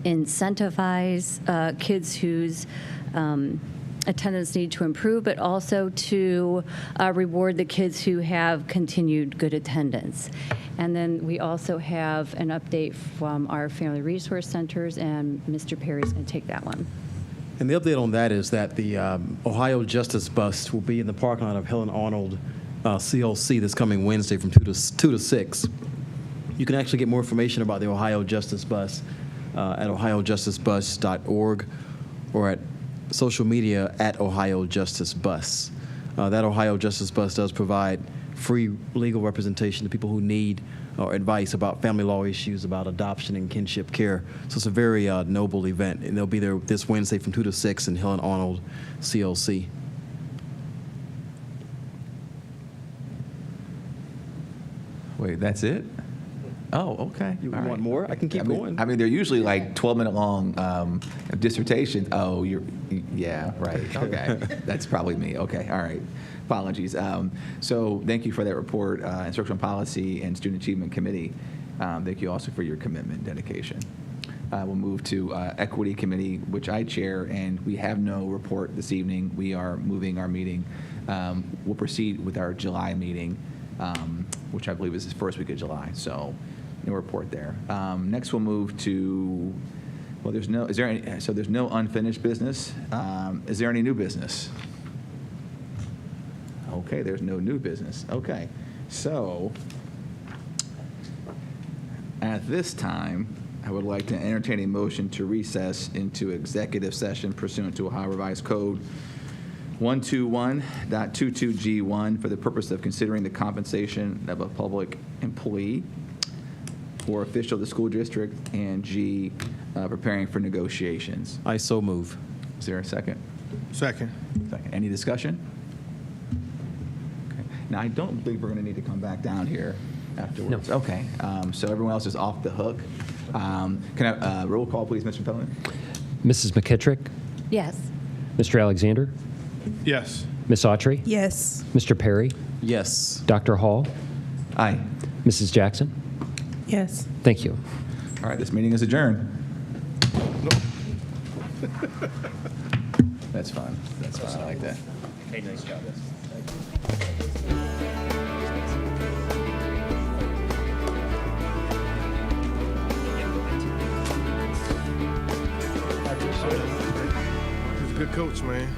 incentivize kids whose attendance need to improve, but also to reward the kids who have continued good attendance. And then we also have an update from our Family Resource Centers, and Mr. Perry's going to take that one. And the update on that is that the Ohio Justice Bus will be in the parking lot of Helen Arnold CLC this coming Wednesday from 2 to 6. You can actually get more information about the Ohio Justice Bus at ohiojusticebus.org or at social media at Ohio Justice Bus. That Ohio Justice Bus does provide free legal representation to people who need advice about family law issues, about adoption and kinship care. So it's a very noble event, and they'll be there this Wednesday from 2 to 6 in Helen Arnold CLC. Wait, that's it? Oh, okay. You want more? I can keep going. I mean, they're usually like 12-minute long dissertations. Oh, yeah, right. Okay. That's probably me. Okay, all right. Apologies. So thank you for that report, Instructional Policy and Student Achievement Committee. Thank you also for your commitment and dedication. We'll move to Equity Committee, which I chair, and we have no report this evening. We are moving our meeting. We'll proceed with our July meeting, which I believe is the first week of July. So no report there. Next, we'll move to, well, there's no unfinished business. Is there any new business? Okay, there's no new business. Okay, so at this time, I would like to entertain a motion to recess into executive session pursuant to Ohio Revised Code 121.22G1 for the purpose of considering the compensation of a public employee or official of the school district, and G, preparing for negotiations. I so move. Is there a second? Second. Any discussion? Okay. Now, I don't believe we're going to need to come back down here afterwards. No. Okay. So everyone else is off the hook. Can I roll call, please, Mr. Pellerin? Mrs. McKittrick? Yes. Mr. Alexander? Yes. Ms. Autry? Yes. Mr. Perry? Yes. Dr. Hall? Aye. Mrs. Jackson? Yes. Thank you. All right, this meeting is adjourned. That's fun. That's fun. I like that. Hey, nice job. He's a good coach, man.